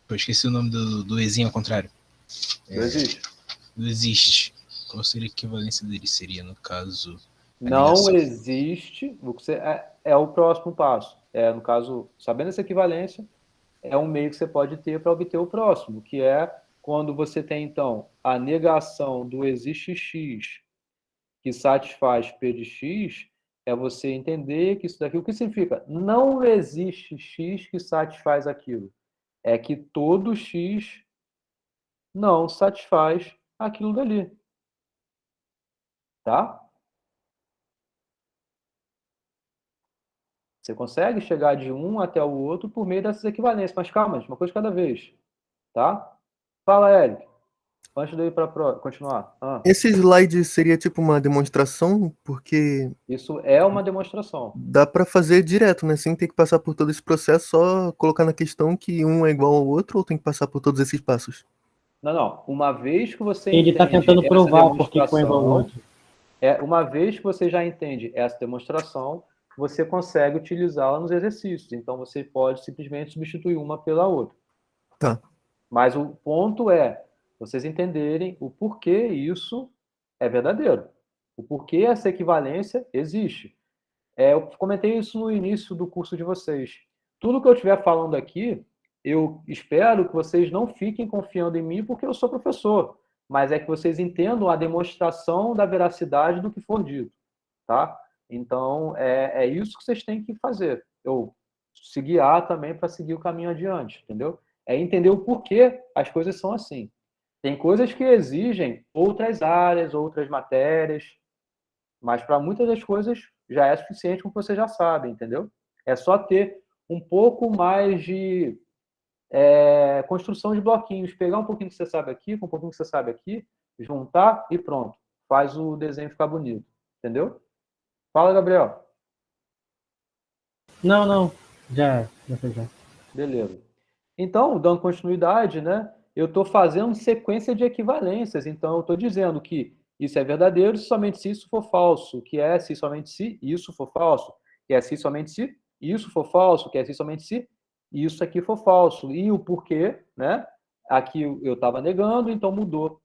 Eu esqueci o nome do Ezinho ao contrário. Do existe. Qual seria a equivalência dele? Seria, no caso... Não existe. É o próximo passo. No caso, sabendo essa equivalência, é um meio que você pode ter para obter o próximo, que é quando você tem, então, a negação do existe x que satisfaz P de x, é você entender que isso daqui, o que significa? Não existe x que satisfaz aquilo. É que todo x não satisfaz aquilo dali. Tá? Você consegue chegar de um até o outro por meio dessas equivalências. Mas calma, uma coisa de cada vez. Tá? Fala, Eric. Antes de eu ir para continuar. Esse slide seria tipo uma demonstração, porque... Isso é uma demonstração. Dá para fazer direto, né? Sem ter que passar por todo esse processo, só colocar na questão que um é igual ao outro, ou tem que passar por todos esses passos? Não. Uma vez que você Ele está tentando provar porque um é igual ao outro. Uma vez que você já entende essa demonstração, você consegue utilizá-la nos exercícios. Então, você pode simplesmente substituir uma pela outra. Tá. Mas o ponto é vocês entenderem o porquê isso é verdadeiro. O porquê essa equivalência existe. Eu comentei isso no início do curso de vocês. Tudo que eu estiver falando aqui, eu espero que vocês não fiquem confiando em mim porque eu sou professor, mas é que vocês entendam a demonstração da veracidade do que for dito, tá? Então, é isso que vocês têm que fazer. Eu se guiar também para seguir o caminho adiante, entendeu? É entender o porquê as coisas são assim. Tem coisas que exigem outras áreas, outras matérias, mas para muitas das coisas já é suficiente com o que você já sabe, entendeu? É só ter um pouco mais de construção de bloquinhos, pegar um pouquinho que você sabe aqui, com um pouquinho que você sabe aqui, juntar e pronto. Faz o desenho ficar bonito, entendeu? Fala, Gabriel. Não. Já foi já. Beleza. Então, dando continuidade, né? Eu estou fazendo sequência de equivalências. Então, eu estou dizendo que isso é verdadeiro somente se isso for falso, que é se somente se isso for falso, que é se somente se isso for falso, que é se somente se isso aqui for falso. E o porquê, né? Aqui eu estava negando, então mudou.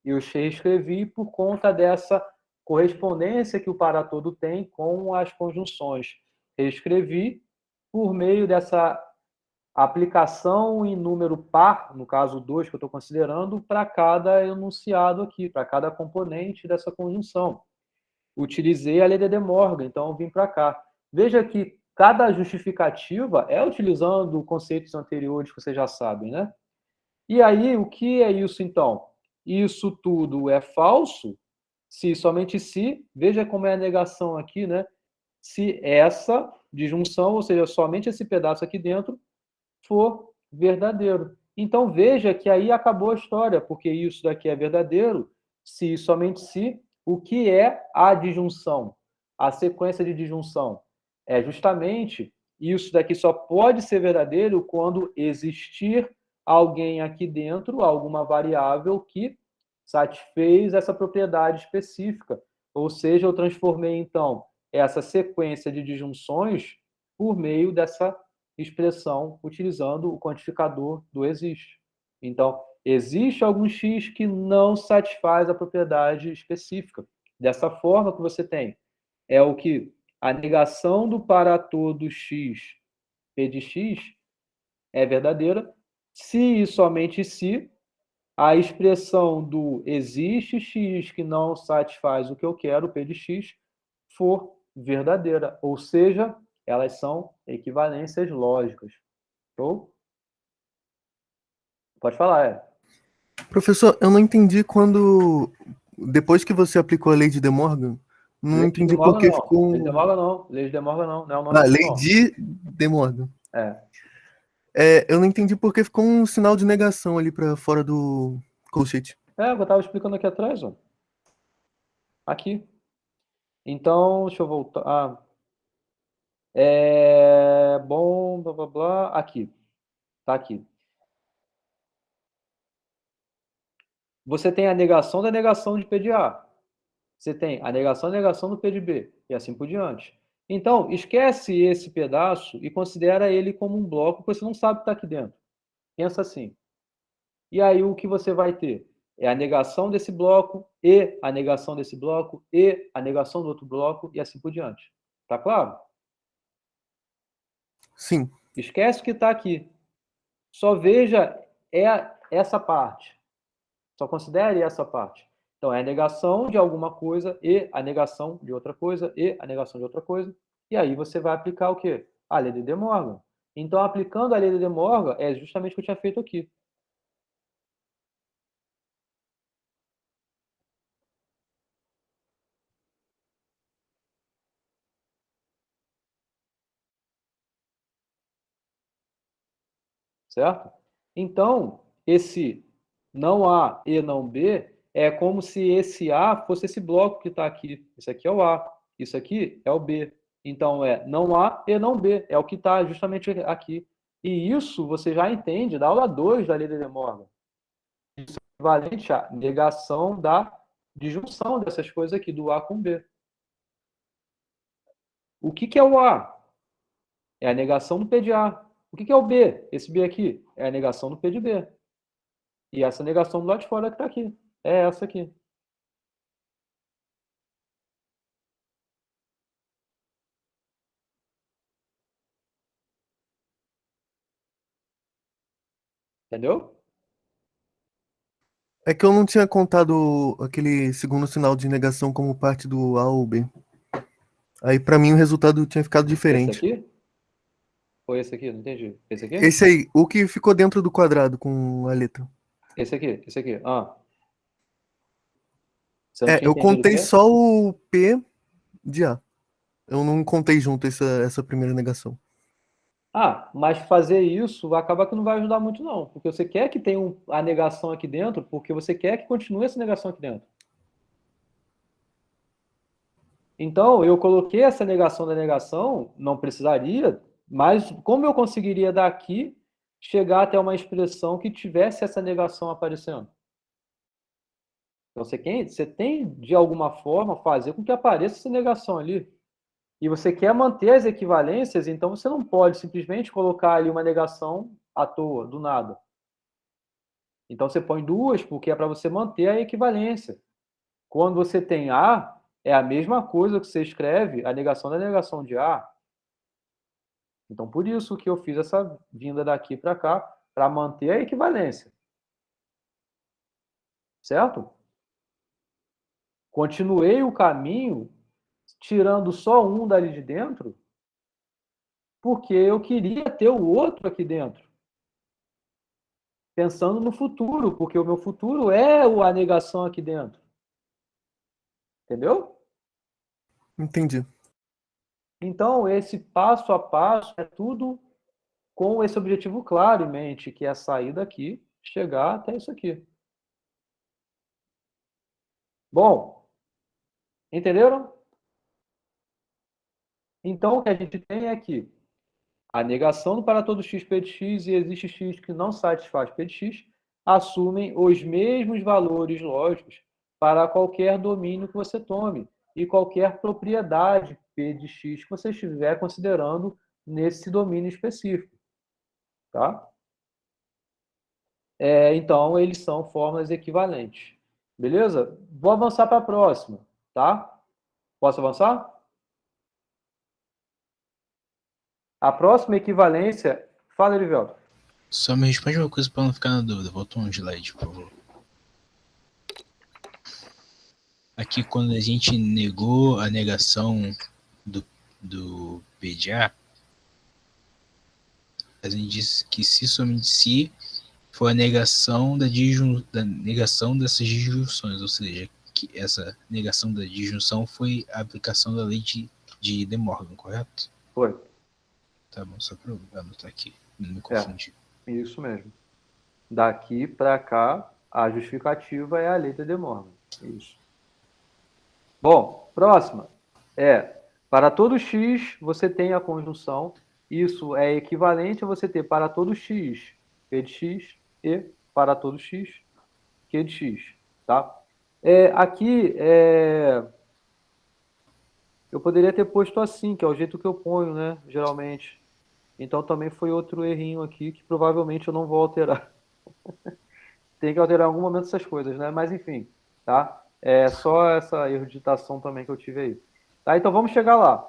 Eu reescrevi por conta dessa correspondência que o para todo tem com as conjunções. Reescrevi por meio dessa aplicação em número par, no caso 2 que eu estou considerando, para cada enunciado aqui, para cada componente dessa conjunção. Utilizei a lei de De Morgan, então eu vim para cá. Veja que cada justificativa é utilizando conceitos anteriores que vocês já sabem, né? E aí, o que é isso então? Isso tudo é falso se, somente se, veja como é a negação aqui, né? Se essa disjunção, ou seja, somente esse pedaço aqui dentro, for verdadeiro. Então veja que aí acabou a história, porque isso daqui é verdadeiro se somente se. O que é a disjunção? A sequência de disjunção é justamente isso daqui só pode ser verdadeiro quando existir alguém aqui dentro, alguma variável que satisfez essa propriedade específica. Ou seja, eu transformei então essa sequência de disjunções por meio dessa expressão utilizando o quantificador do existe. Então, existe algum x que não satisfaz a propriedade específica. Dessa forma que você tem, é o que a negação do para todo x, p de x, é verdadeira, se e somente se a expressão do existe x que não satisfaz o que eu quero, p de x, for verdadeira. Ou seja, elas são equivalências lógicas. Show? Pode falar, Professor, eu não entendi quando. Depois que você aplicou a lei de De Morgan, não Lei de entendi De Morgan por que não. ficou. Lei de De Morgan não. Lei de De Morgan não é o nome Ah, disso, lei não. de De Morgan. É. Eu não entendi por que ficou um sinal de negação ali para fora do colchete. Eu estava explicando aqui atrás, ó. Aqui. Então, deixa eu voltar. Bom, blá, blá, blá. Aqui. Tá aqui. Você tem a negação da negação de P de A. Você tem a negação da negação do P de B. E assim por diante. Então, esquece esse pedaço e considera ele como um bloco que você não sabe o que está aqui dentro. Pensa assim. E aí o que você vai ter? É a negação desse bloco, e a negação desse bloco, e a negação do outro bloco, e assim por diante. Tá claro? Sim. Esquece o que está aqui. Só veja essa parte. Só considere essa parte. Então, é a negação de alguma coisa, e a negação de outra coisa, e a negação de outra coisa. E aí você vai aplicar o quê? A lei de De Morgan. Então, aplicando a lei de De Morgan, é justamente o que eu tinha feito aqui. Certo? Então, esse não A e não B é como se esse A fosse esse bloco que está aqui. Isso aqui é o A, isso aqui é o B. Então, é não A e não B, é o que está justamente aqui. E isso você já entende da aula 2 da lei de De Morgan. Isso é equivalente à negação da disjunção dessas coisas aqui, do A com B. O que é o A? É a negação do P de A. O que é o B? Esse B aqui é a negação do P de B. E essa negação do lado de fora que está aqui. É essa aqui. Entendeu? É que eu não tinha contado aquele segundo sinal de negação como parte do A ou B. Aí pra mim o resultado tinha ficado Esse diferente. aqui? Foi esse aqui? Não entendi. Esse aqui? Esse aí, o que ficou dentro do quadrado com a letra. Esse aqui? Esse aqui? Ah. Você não tinha Eu entendido o contei quê? só o P de A. Eu não contei junto essa primeira negação. Ah, mas fazer isso acaba que não vai ajudar muito, não. Porque você quer que tenha a negação aqui dentro, porque você quer que continue essa negação aqui dentro. Então, eu coloquei essa negação da negação, não precisaria, mas como eu conseguiria daqui chegar até uma expressão que tivesse essa negação aparecendo? Então, você tem, de alguma forma, fazer com que apareça essa negação ali. E você quer manter as equivalências, então você não pode simplesmente colocar ali uma negação à toa, do nada. Então você põe duas, porque é para você manter a equivalência. Quando você tem A, é a mesma coisa que você escreve a negação da negação de A. Então por isso que eu fiz essa vinda daqui para cá, para manter a equivalência. Certo? Continuei o caminho, tirando só um dali de dentro, porque eu queria ter o outro aqui dentro. Pensando no futuro, porque o meu futuro é a negação aqui dentro. Entendeu? Entendi. Então, esse passo a passo é tudo com esse objetivo claro em mente, que é sair daqui, chegar até isso aqui. Bom, entenderam? Então, o que a gente tem é que a negação do para todo x p de x e existe x que não satisfaz p de x assumem os mesmos valores lógicos para qualquer domínio que você tome e qualquer propriedade p de x que você estiver considerando nesse domínio específico. Tá? Então, eles são fórmulas equivalentes. Beleza? Vou avançar para a próxima. Tá? Posso avançar? A próxima equivalência... Fala, Erivelto. Só me responde uma coisa pra não ficar na dúvida. Volta um slide, por favor. Aqui, quando a gente negou a negação do P de A, a gente disse que se somente se for a negação da negação dessas disjunções, ou seja, que essa negação da disjunção foi a aplicação da lei de De Morgan, correto? Foi. Tá bom, só para eu anotar aqui, não me confundir. Isso mesmo. Daqui para cá, a justificativa é a letra de Morgan. Isso. Bom, próxima. Para todo x, você tem a conjunção. Isso é equivalente a você ter para todo x, p de x, e para todo x, q de x. Tá? Aqui, eu poderia ter posto assim, que é o jeito que eu ponho, né? Geralmente. Então também foi outro errinho aqui que provavelmente eu não vou alterar. Tem que alterar em algum momento essas coisas, né? Mas enfim, tá? É só essa erro de digitação também que eu tive aí. Tá? Então vamos chegar lá.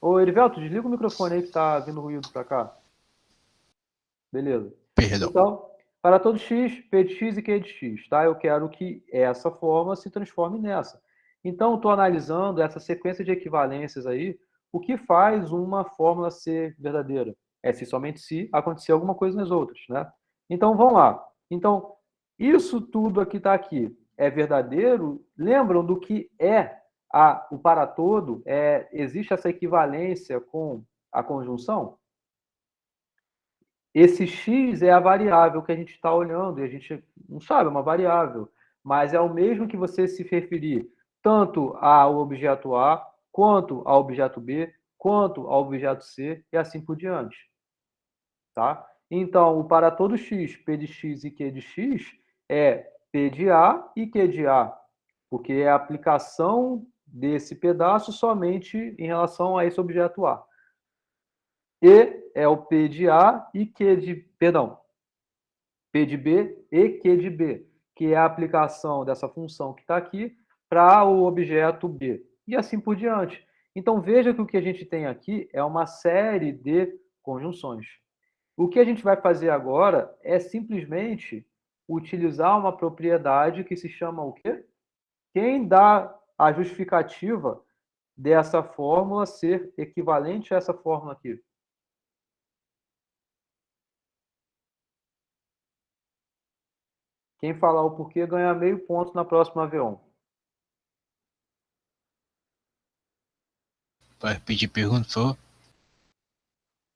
Ô, Erivelto, desliga o microfone aí que tá vindo ruído para cá. Beleza. Perdão. Então, para todo x, p de x e q de x, tá? Eu quero que essa forma se transforme nessa. Então, estou analisando essa sequência de equivalências aí, o que faz uma fórmula ser verdadeira. É se somente se acontecer alguma coisa nas outras, né? Então, vamos lá. Então, isso tudo aqui está aqui. É verdadeiro? Lembram do que é o para todo? Existe essa equivalência com a conjunção? Esse x é a variável que a gente está olhando, e a gente não sabe, é uma variável, mas é o mesmo que você se referir tanto ao objeto A, quanto ao objeto B, quanto ao objeto C, e assim por diante. Tá? Então, para todo x, p de x e q de x, é p de A e q de A, porque é a aplicação desse pedaço somente em relação a esse objeto A. E é o P de A e Q de... Perdão. P de B e Q de B, que é a aplicação dessa função que está aqui para o objeto B. E assim por diante. Então, veja que o que a gente tem aqui é uma série de conjunções. O que a gente vai fazer agora é simplesmente utilizar uma propriedade que se chama o quê? Quem dá a justificativa dessa fórmula ser equivalente a essa fórmula aqui? Quem falar o porquê ganha meio ponto na próxima V1. Vai repetir a pergunta, por favor?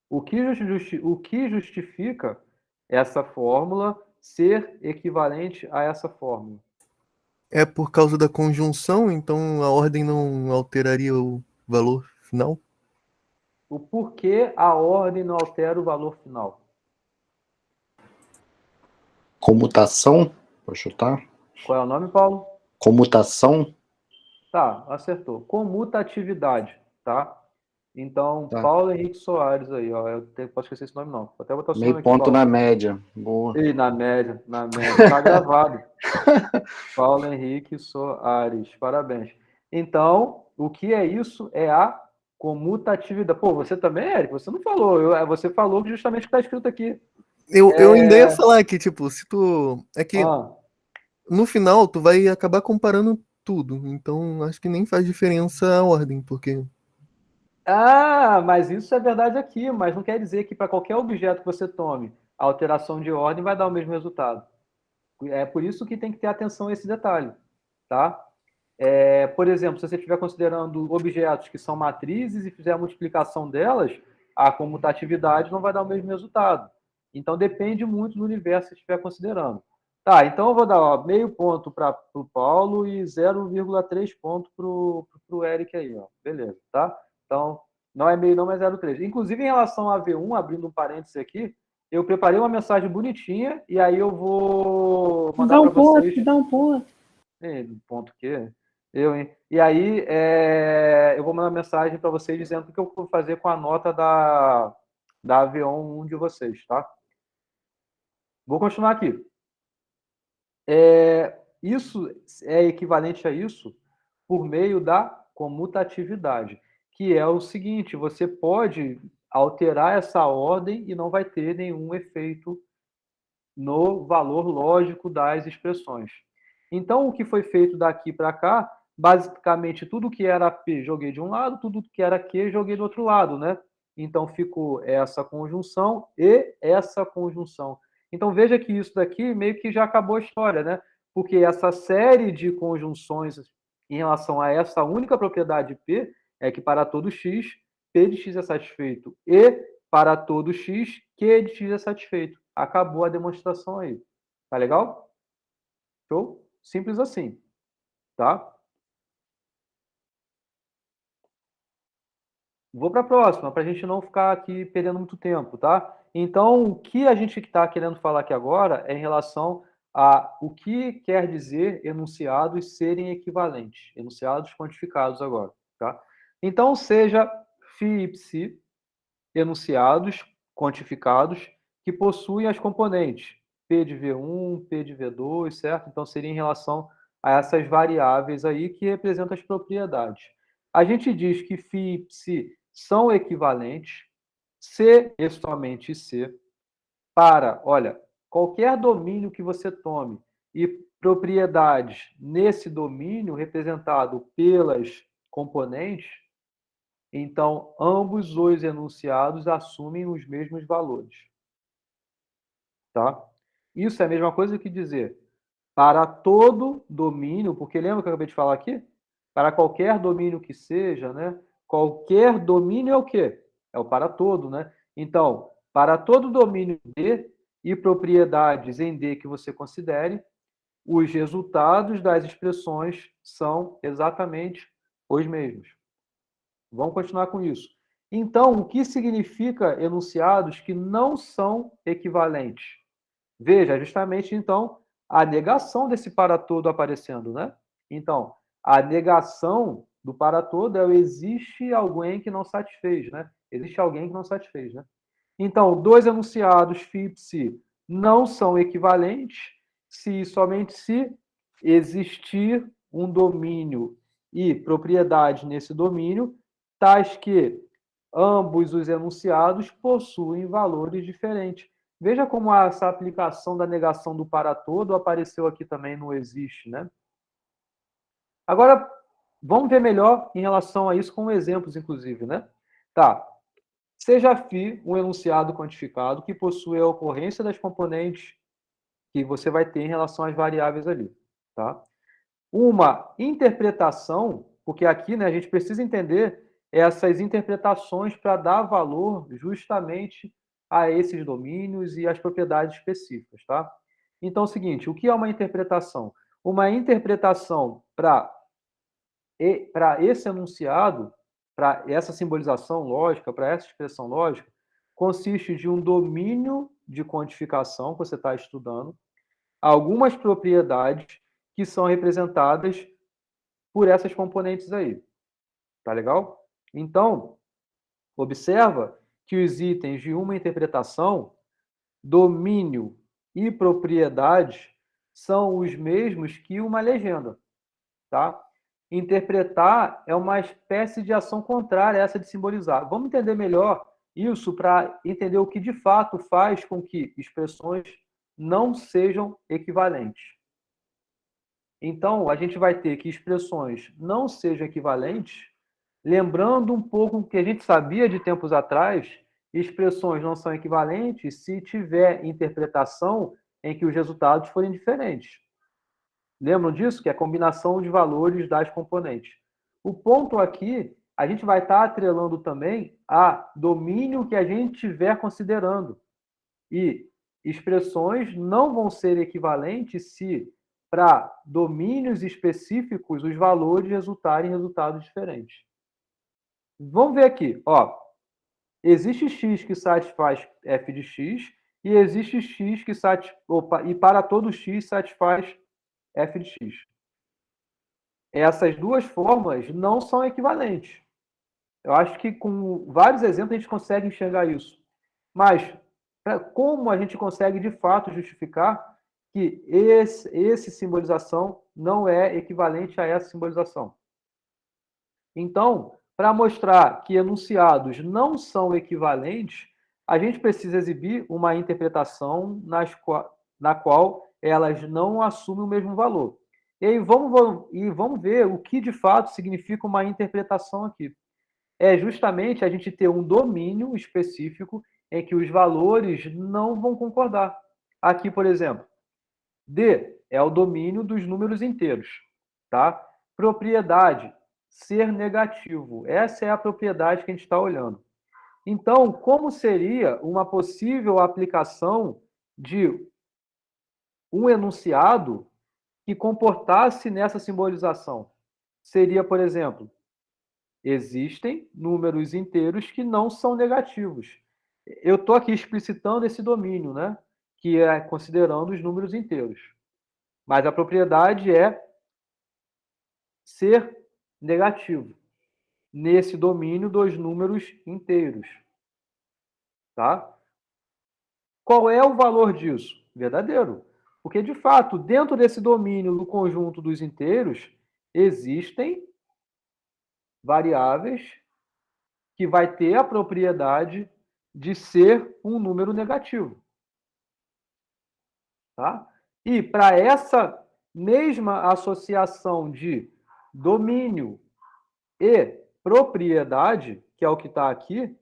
O que justifica essa fórmula ser equivalente a essa fórmula? É por causa da conjunção, então a ordem não alteraria o valor final? O porquê a ordem não altera o valor final? Comutação? Vou chutar. Qual é o nome, Paulo? Comutação? Tá, acertou. Comutatividade, tá? Então, Tá. Paulo Henrique Soares aí, ó. Posso esquecer esse nome, não. Vou até botar o seu nome Meio aqui, ponto Paulo. na média. Boa. Ei, na média. Tá gravado. Paulo Henrique Soares, parabéns. Então, o que é isso? É a comutatividade. Pô, você também, Érico? Você não falou. Você falou justamente o que está escrito aqui. Eu ainda ia falar que, tipo, se tu. É que Ah, no final tu vai acabar comparando tudo. Então acho que nem faz diferença a ordem, porque. mas isso é verdade aqui, mas não quer dizer que para qualquer objeto que você tome, a alteração de ordem vai dar o mesmo resultado. É por isso que tem que ter atenção a esse detalhe, tá? Por exemplo, se você estiver considerando objetos que são matrizes e fizer a multiplicação delas, a comutatividade não vai dar o mesmo resultado. Então, depende muito do universo que você estiver considerando. Tá, então eu vou dar meio ponto para o Paulo e 0,3 ponto para o Eric aí, ó. Beleza, tá? Então, não é meio não, mas 0,3. Inclusive, em relação a V1, abrindo um parênteses aqui, eu preparei uma mensagem bonitinha e aí eu vou mandar para vocês. Dá um ponto. Ponto quê? Hein? E aí, eu vou mandar mensagem para vocês dizendo o que eu vou fazer com a nota da Avion 1 de vocês, tá? Vou continuar aqui. Isso é equivalente a isso por meio da comutatividade, que é o seguinte: você pode alterar essa ordem e não vai ter nenhum efeito no valor lógico das expressões. Então, o que foi feito daqui para cá, basicamente, tudo que era P joguei de um lado, tudo que era Q joguei do outro lado, né? Então, ficou essa conjunção e essa conjunção. Então, veja que isso daqui meio que já acabou a história, né? Porque essa série de conjunções em relação a essa única propriedade P é que para todo x, P de x é satisfeito e para todo x, Q de x é satisfeito. Acabou a demonstração aí. Tá legal? Show? Simples assim, tá? Vou para a próxima, para a gente não ficar aqui perdendo muito tempo, tá? Então, o que a gente está querendo falar aqui agora é em relação a o que quer dizer enunciados serem equivalentes, enunciados quantificados agora, tá? Então, seja φ e psi, enunciados quantificados que possuem as componentes P de V1, P de V2, certo? Então, seria em relação a essas variáveis aí que representam as propriedades. A gente diz que φ e psi são equivalentes, C e somente C, para, olha, qualquer domínio que você tome e propriedades nesse domínio representado pelas componentes, então ambos os enunciados assumem os mesmos valores. Tá? Isso é a mesma coisa que dizer para todo domínio, porque lembra que eu acabei de falar aqui? Para qualquer domínio que seja, né? Qualquer domínio é o quê? É o para todo, né? Então, para todo domínio D e propriedades em D que você considere, os resultados das expressões são exatamente os mesmos. Vamos continuar com isso. Então, o que significa enunciados que não são equivalentes? Veja, justamente, então, a negação desse para todo aparecendo, né? Então, a negação do para todo é o existe alguém que não satisfez, né? Existe alguém que não satisfez, né? Então, dois enunciados φ e psi não são equivalentes se somente se existir um domínio e propriedade nesse domínio, tais que ambos os enunciados possuem valores diferentes. Veja como essa aplicação da negação do para todo apareceu aqui também no existe, né? Agora, vamos ver melhor em relação a isso com exemplos, inclusive, né? Tá. Seja φ um enunciado quantificado que possui a ocorrência das componentes que você vai ter em relação às variáveis ali, tá? Uma interpretação, porque aqui, né, a gente precisa entender essas interpretações para dar valor justamente a esses domínios e às propriedades específicas, tá? Então, é o seguinte, o que é uma interpretação? Uma interpretação para esse enunciado, para essa simbolização lógica, para essa expressão lógica, consiste de um domínio de quantificação que você está estudando, algumas propriedades que são representadas por essas componentes aí. Tá legal? Então, observa que os itens de uma interpretação, domínio e propriedade, são os mesmos que uma legenda, tá? Interpretar é uma espécie de ação contrária a essa de simbolizar. Vamos entender melhor isso para entender o que de fato faz com que expressões não sejam equivalentes. Então, a gente vai ter que expressões não sejam equivalentes, lembrando um pouco o que a gente sabia de tempos atrás, expressões não são equivalentes se tiver interpretação em que os resultados forem diferentes. Lembram disso? Que é a combinação de valores das componentes. O ponto aqui, a gente vai estar atrelando também a domínio que a gente estiver considerando. E expressões não vão ser equivalentes se, para domínios específicos, os valores resultarem em resultados diferentes. Vamos ver aqui. Ó, existe x que satisfaz f de x e existe x que e para todo x satisfaz f de x. Essas duas formas não são equivalentes. Eu acho que com vários exemplos a gente consegue enxergar isso. Mas como a gente consegue de fato justificar que essa simbolização não é equivalente a essa simbolização? Então, para mostrar que enunciados não são equivalentes, a gente precisa exibir uma interpretação na qual elas não assumem o mesmo valor. E aí vamos ver o que de fato significa uma interpretação aqui. É justamente a gente ter um domínio específico em que os valores não vão concordar. Aqui, por exemplo, D é o domínio dos números inteiros, tá? Propriedade, ser negativo. Essa é a propriedade que a gente está olhando. Então, como seria uma possível aplicação de um enunciado que comportasse nessa simbolização? Seria, por exemplo, existem números inteiros que não são negativos. Eu estou aqui explicitando esse domínio, né? Que é considerando os números inteiros. Mas a propriedade é ser negativo nesse domínio dos números inteiros. Tá? Qual é o valor disso? Verdadeiro. Porque, de fato, dentro desse domínio do conjunto dos inteiros, existem variáveis que vai ter a propriedade de ser um número negativo. Tá? E para essa mesma associação de domínio e propriedade, que é o que está aqui,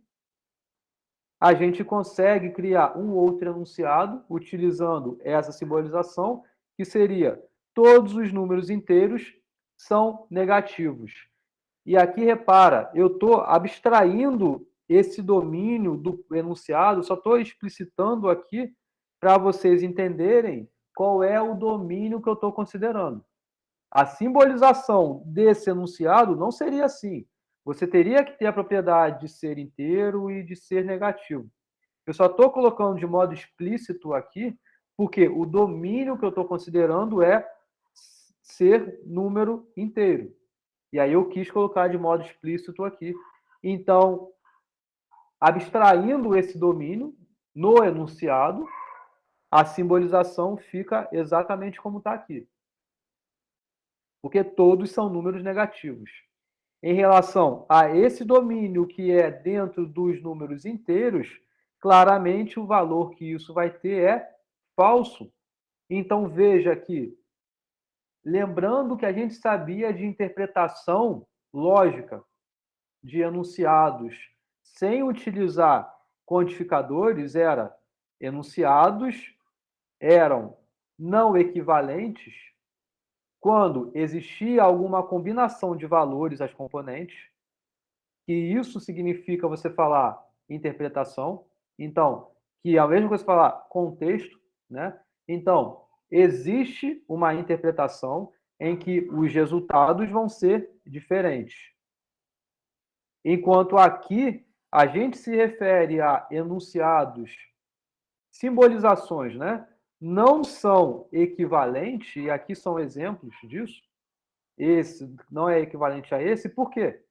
a gente consegue criar um outro enunciado utilizando essa simbolização, que seria todos os números inteiros são negativos. E aqui, repara, eu estou abstraindo esse domínio do enunciado, só estou explicitando aqui para vocês entenderem qual é o domínio que eu estou considerando. A simbolização desse enunciado não seria assim. Você teria que ter a propriedade de ser inteiro e de ser negativo. Eu só estou colocando de modo explícito aqui, porque o domínio que eu estou considerando é ser número inteiro. E aí eu quis colocar de modo explícito aqui. Então, abstraindo esse domínio no enunciado, a simbolização fica exatamente como está aqui. Porque todos são números negativos. em relação a esse domínio que é dentro dos números inteiros, claramente o valor que isso vai ter é falso. Então, veja aqui, lembrando que a gente sabia de interpretação lógica de enunciados sem utilizar quantificadores, enunciados eram não equivalentes quando existia alguma combinação de valores às componentes, e isso significa você falar interpretação, então, que é a mesma coisa que falar contexto, né? Então, existe uma interpretação em que os resultados vão ser diferentes. Enquanto aqui a gente se refere a enunciados, simbolizações, né? Não são equivalentes, e aqui são exemplos disso. Esse não é equivalente a esse, por quê?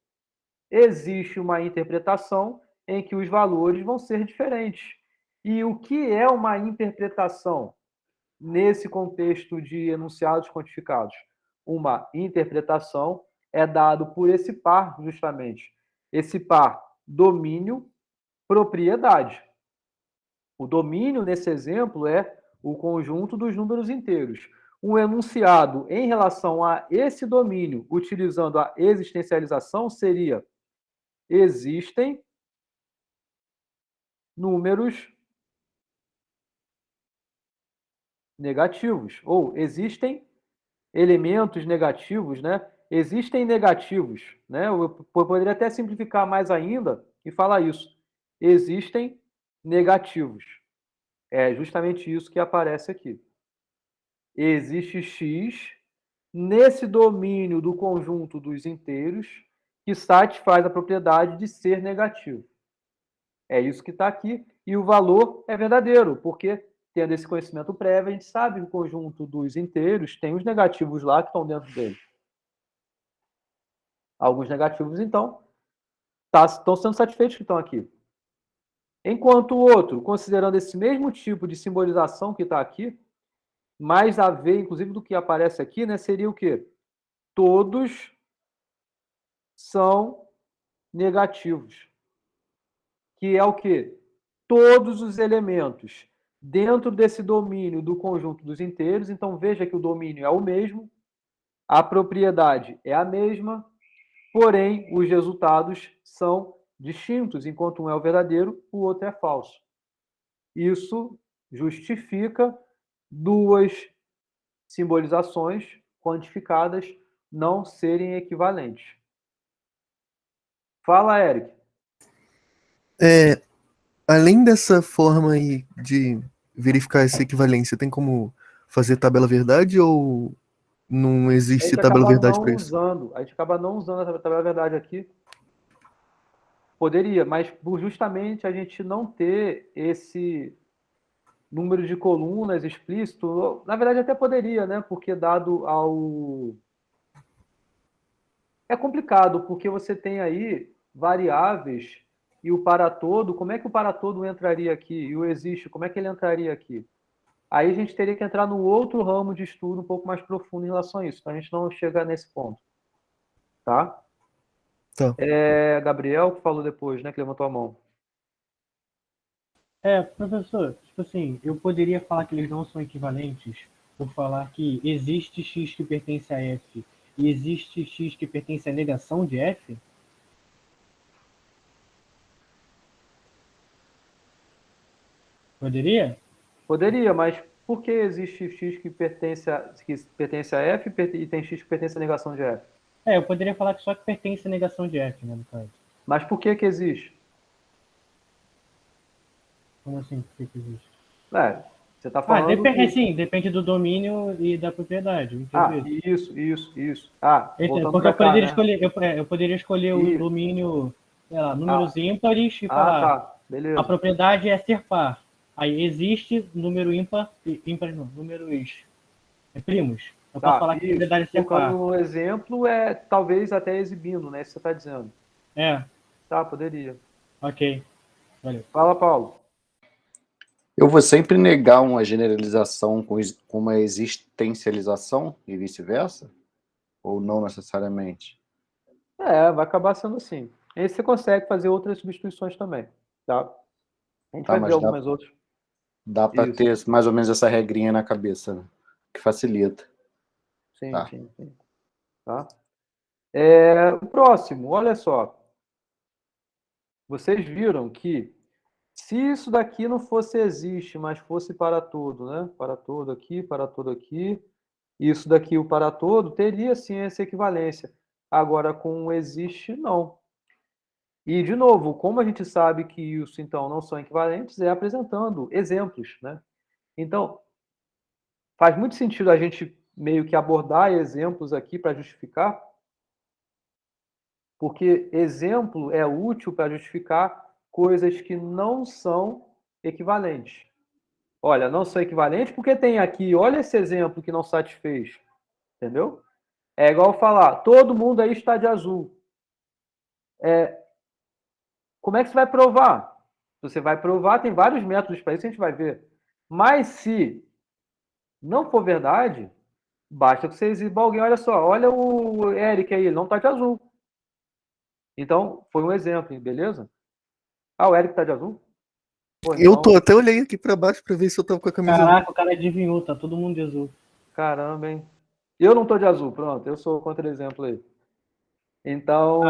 Existe uma interpretação em que os valores vão ser diferentes. E o que é uma interpretação nesse contexto de enunciados quantificados? Uma interpretação é dado por esse par, justamente. Esse par domínio, propriedade. O domínio, nesse exemplo, é o conjunto dos números inteiros. Um enunciado em relação a esse domínio, utilizando a existencialização, seria: existem números negativos, ou existem elementos negativos, né? Existem negativos, né? Eu poderia até simplificar mais ainda e falar isso. Existem negativos. É justamente isso que aparece aqui. Existe X nesse domínio do conjunto dos inteiros que satisfaz a propriedade de ser negativo. É isso que está aqui. E o valor é verdadeiro, porque, tendo esse conhecimento prévio, a gente sabe que o conjunto dos inteiros tem os negativos lá que estão dentro dele. Alguns negativos, então, estão sendo satisfeitos que estão aqui. Enquanto o outro, considerando esse mesmo tipo de simbolização que está aqui, mais a ver, inclusive, do que aparece aqui, né, seria o quê? Todos são negativos. Que é o quê? Todos os elementos dentro desse domínio do conjunto dos inteiros. Então, veja que o domínio é o mesmo, a propriedade é a mesma, porém, os resultados são distintos. Enquanto um é o verdadeiro, o outro é falso. Isso justifica duas simbolizações quantificadas não serem equivalentes. Fala, Eric. Além dessa forma aí de verificar essa equivalência, tem como fazer tabela verdade ou não existe tabela verdade para isso? A gente acaba não usando essa tabela verdade aqui. Poderia, mas por justamente a gente não ter esse número de colunas explícito, na verdade até poderia, né? Porque dado ao... É complicado, porque você tem aí variáveis e o para todo, como é que o para todo entraria aqui? E o existe, como é que ele entraria aqui? Aí a gente teria que entrar num outro ramo de estudo um pouco mais profundo em relação a isso, para a gente não chegar nesse ponto. Tá? Tá. Gabriel que falou depois, né? Que levantou a mão. Professor, tipo assim, eu poderia falar que eles não são equivalentes por falar que existe X que pertence a F e existe X que pertence à negação de F? Poderia? Poderia, mas por que existe X que pertence a F e tem X que pertence à negação de F? Eu poderia falar que só que pertence à negação de F, né, no caso. Mas por que existe? Como assim, por que existe? Você está falando... Depende do domínio e da propriedade. Isso. Porque eu poderia escolher o domínio, sei lá, números ímpares e falar, beleza. A propriedade é ser par. Aí existe número ímpar não, números primos. Eu posso falar que a propriedade é ser par. Um exemplo talvez até exibindo, né? Isso que você está dizendo. Tá, poderia. Ok. Valeu. Fala, Paulo. Eu vou sempre negar uma generalização com uma existencialização e vice-versa? Ou não necessariamente? Vai acabar sendo assim. Aí você consegue fazer outras substituições também, tá? A gente Tá, vai ver mas algumas outras. dá para Isso. ter mais ou menos essa regrinha na cabeça, né? Que facilita. Sim, Tá. sim, sim. Tá? O próximo, olha só. Vocês viram que se isso daqui não fosse existe, mas fosse para todo, né? Para todo aqui, isso daqui, o para todo, teria sim essa equivalência. Agora, com o existe, não. E, de novo, como a gente sabe que isso, então, não são equivalentes, é apresentando exemplos, né? Então, faz muito sentido a gente meio que abordar exemplos aqui para justificar, porque exemplo é útil para justificar coisas que não são equivalentes. Olha, não são equivalentes porque tem aqui, olha esse exemplo que não satisfez, entendeu? É igual falar, todo mundo aí está de azul. Como é que você vai provar? Você vai provar, tem vários métodos para isso, a gente vai ver. Mas se não for verdade, basta que você exiba alguém, olha só, olha o Eric aí, ele não está de azul. Então, foi um exemplo, beleza? O Eric está de azul? Pô, Eu então, até olhei aqui pra baixo pra ver se eu tava com a camisa. Caraca, o cara adivinhou, tá todo mundo de azul. caramba, hein? Eu não estou de azul, pronto, eu sou contra exemplo aí. Então,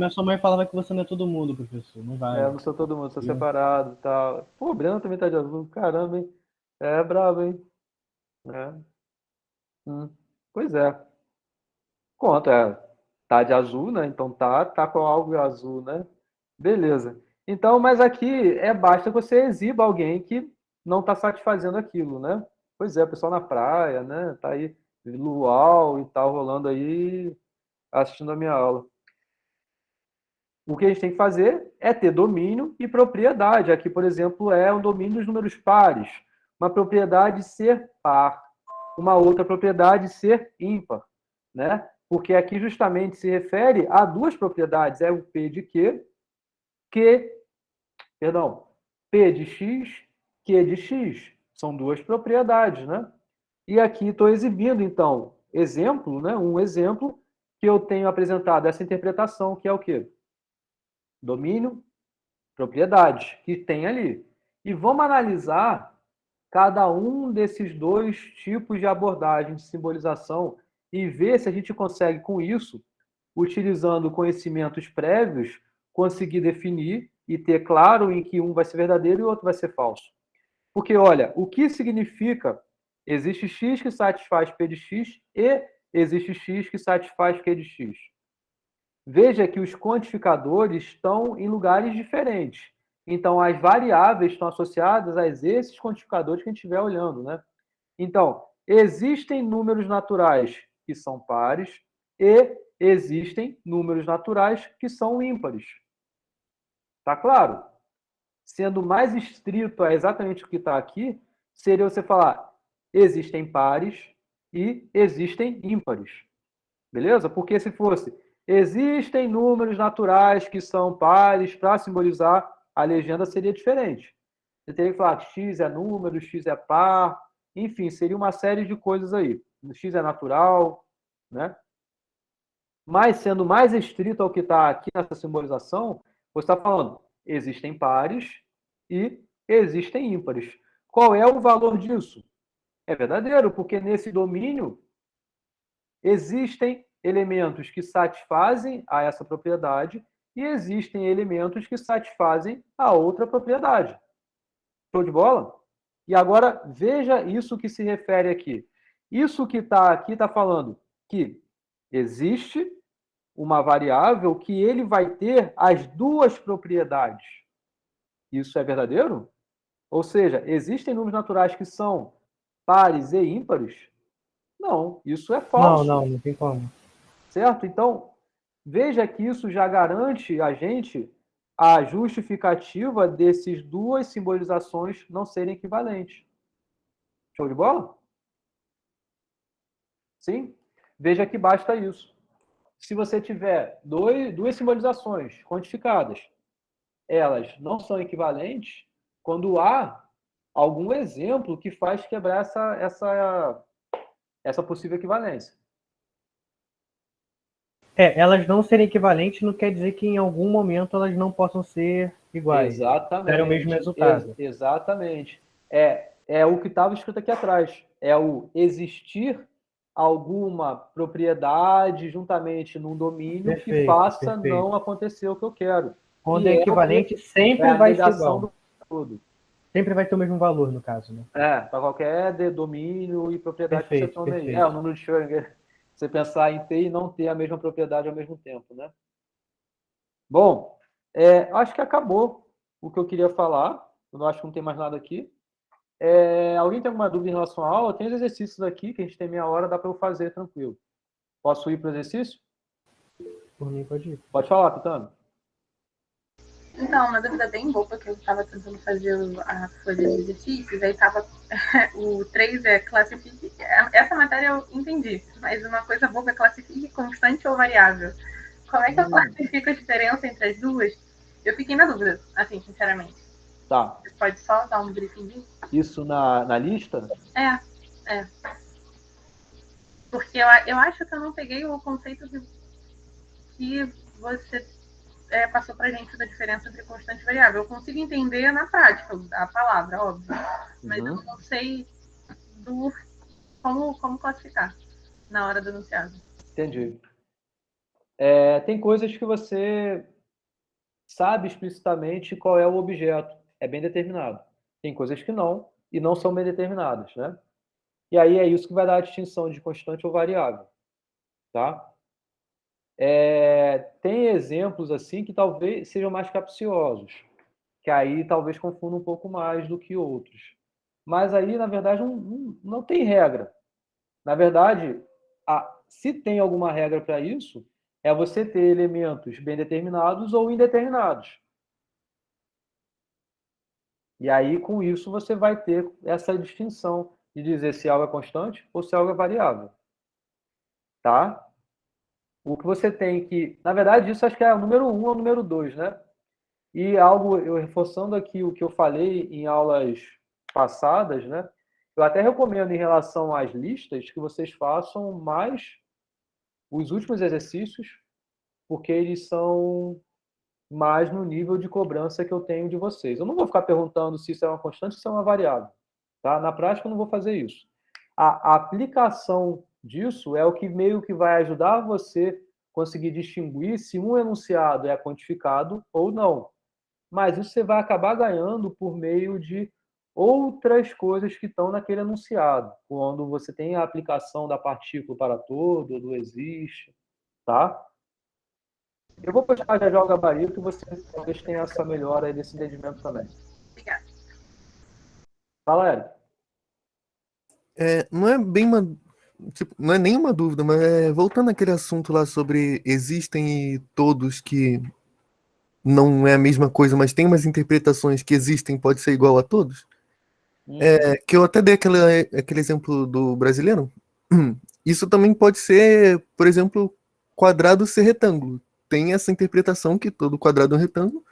Mas sua mãe falava que você não é todo mundo, professor. Não vai. eu não sou todo mundo, sou separado e tal. Pô, o Breno também tá de azul, caramba, hein? É brabo, hein? É. Pois é. Conta, tá de azul, né? Então tá com algo azul, né? Beleza. Então, mas aqui basta que você exiba alguém que não está satisfazendo aquilo, né? Pois é, o pessoal na praia, né? Tá aí luau e tal, rolando aí, assistindo a minha aula. O que a gente tem que fazer é ter domínio e propriedade. Aqui, por exemplo, é um domínio dos números pares. Uma propriedade ser par. Uma outra propriedade ser ímpar, né? Porque aqui justamente se refere a duas propriedades. É o P de Q, P de X, Q de X. São duas propriedades, né? E aqui estou exibindo, então, exemplo, né? Um exemplo que eu tenho apresentado essa interpretação, que é o quê? Domínio, propriedade, que tem ali. E vamos analisar cada um desses dois tipos de abordagem de simbolização e ver se a gente consegue, com isso, utilizando conhecimentos prévios, conseguir definir e ter claro em que um vai ser verdadeiro e o outro vai ser falso. Porque, olha, o que significa existe x que satisfaz p de x e existe x que satisfaz q de x? Veja que os quantificadores estão em lugares diferentes. Então, as variáveis estão associadas a esses quantificadores que a gente estiver olhando, né? Então, existem números naturais que são pares e existem números naturais que são ímpares. Tá claro? Sendo mais estrito a exatamente o que está aqui, seria você falar existem pares e existem ímpares. Beleza? Porque se fosse existem números naturais que são pares, para simbolizar, a legenda seria diferente. Você teria que falar que x é número, x é par, enfim, seria uma série de coisas aí. X é natural, né? Mas, sendo mais estrito ao que está aqui nessa simbolização, você está falando existem pares e existem ímpares. Qual é o valor disso? É verdadeiro, porque nesse domínio existem elementos que satisfazem a essa propriedade e existem elementos que satisfazem a outra propriedade. Show de bola? E agora, veja isso que se refere aqui. Isso que está aqui está falando que existe uma variável que ele vai ter as duas propriedades. Isso é verdadeiro? Ou seja, existem números naturais que são pares e ímpares? Não, isso é falso. Não tem como. Certo? Então, veja que isso já garante a gente a justificativa desses duas simbolizações não serem equivalentes. Show de bola? Sim? Veja que basta isso. Se você tiver duas simbolizações quantificadas, elas não são equivalentes quando há algum exemplo que faz quebrar essa possível equivalência. Elas não serem equivalentes não quer dizer que em algum momento elas não possam ser iguais. Terem o mesmo resultado. Exatamente. É o que estava escrito aqui atrás. É o existir alguma propriedade juntamente num domínio que Perfeito, faça perfeito. não acontecer o que eu quero. Quando Que é é equivalente, é sempre a vai ser negação igual. do todo. Sempre vai ter o mesmo valor, no caso, né? Para qualquer domínio e propriedade que você Perfeito, tome aí. perfeito. O número de Schrödinger, você pensar em ter e não ter a mesma propriedade ao mesmo tempo, né? Bom, acho que acabou o que eu queria falar. Eu acho que não tem mais nada aqui. Alguém tem alguma dúvida em relação à aula? Tem os exercícios aqui, que a gente tem meia hora, dá para eu fazer tranquilo. Posso ir para o exercício? Por mim, pode ir. Pode falar, Pitano. Então, uma dúvida bem boba que eu estava tentando fazer a folha de exercícios, aí estava o 3 classifique. Essa matéria eu entendi, mas uma coisa boba é classifique constante ou variável. Como é que eu classifico a diferença entre as duas? Eu fiquei na dúvida, assim, sinceramente. Tá. Você pode só dar um briefing disso? Isso na lista? É. Porque eu acho que eu não peguei o conceito que você passou pra gente da diferença entre constante e variável. Eu consigo entender na prática a palavra, óbvio, mas eu não sei como classificar na hora do enunciado. Entendi. Tem coisas que você sabe explicitamente qual é o objeto, é bem determinado. Tem coisas que não, e não são bem determinadas, né? E aí é isso que vai dar a distinção de constante ou variável, tá? Tem exemplos assim que talvez sejam mais capciosos, que aí talvez confundam um pouco mais do que outros. Mas aí, na verdade, não tem regra. Na verdade, se tem alguma regra para isso, é você ter elementos bem determinados ou indeterminados. E aí, com isso, você vai ter essa distinção de dizer se algo é constante ou se algo é variável. Tá? O que você tem que... Na verdade, isso acho que é o número 1 ou o número 2, né? E algo, eu reforçando aqui o que eu falei em aulas passadas, né? Eu até recomendo em relação às listas que vocês façam mais os últimos exercícios, porque eles são mais no nível de cobrança que eu tenho de vocês. Eu não vou ficar perguntando se isso é uma constante ou se é uma variável. Tá? Na prática, eu não vou fazer isso. A aplicação disso é o que meio que vai ajudar você conseguir distinguir se um enunciado é quantificado ou não. Mas isso você vai acabar ganhando por meio de outras coisas que estão naquele enunciado, quando você tem a aplicação da partícula para todo, do existe, tá? Eu vou postar já o gabarito e você talvez tenha essa melhora aí desse entendimento também. Obrigada. Fala, Érico. Não é bem uma. Tipo, não é nenhuma dúvida, mas voltando àquele assunto lá sobre existem e todos que não é a mesma coisa, mas tem umas interpretações que existem, pode ser igual a todos. Que eu até dei aquele exemplo do brasileiro. Isso também pode ser, por exemplo, quadrado ser retângulo. Tem essa interpretação que todo quadrado é um retângulo,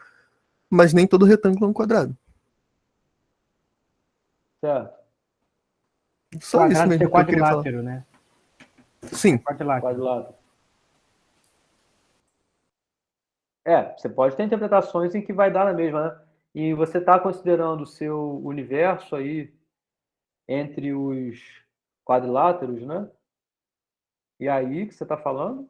mas nem todo retângulo é um quadrado. Certo. Só isso Quadrado mesmo ser que eu queria falar. quadrilátero, né? Sim. Quadrilátero. Você pode ter interpretações em que vai dar na mesma, né? E você está considerando o seu universo aí entre os quadriláteros, né? E aí que você está falando?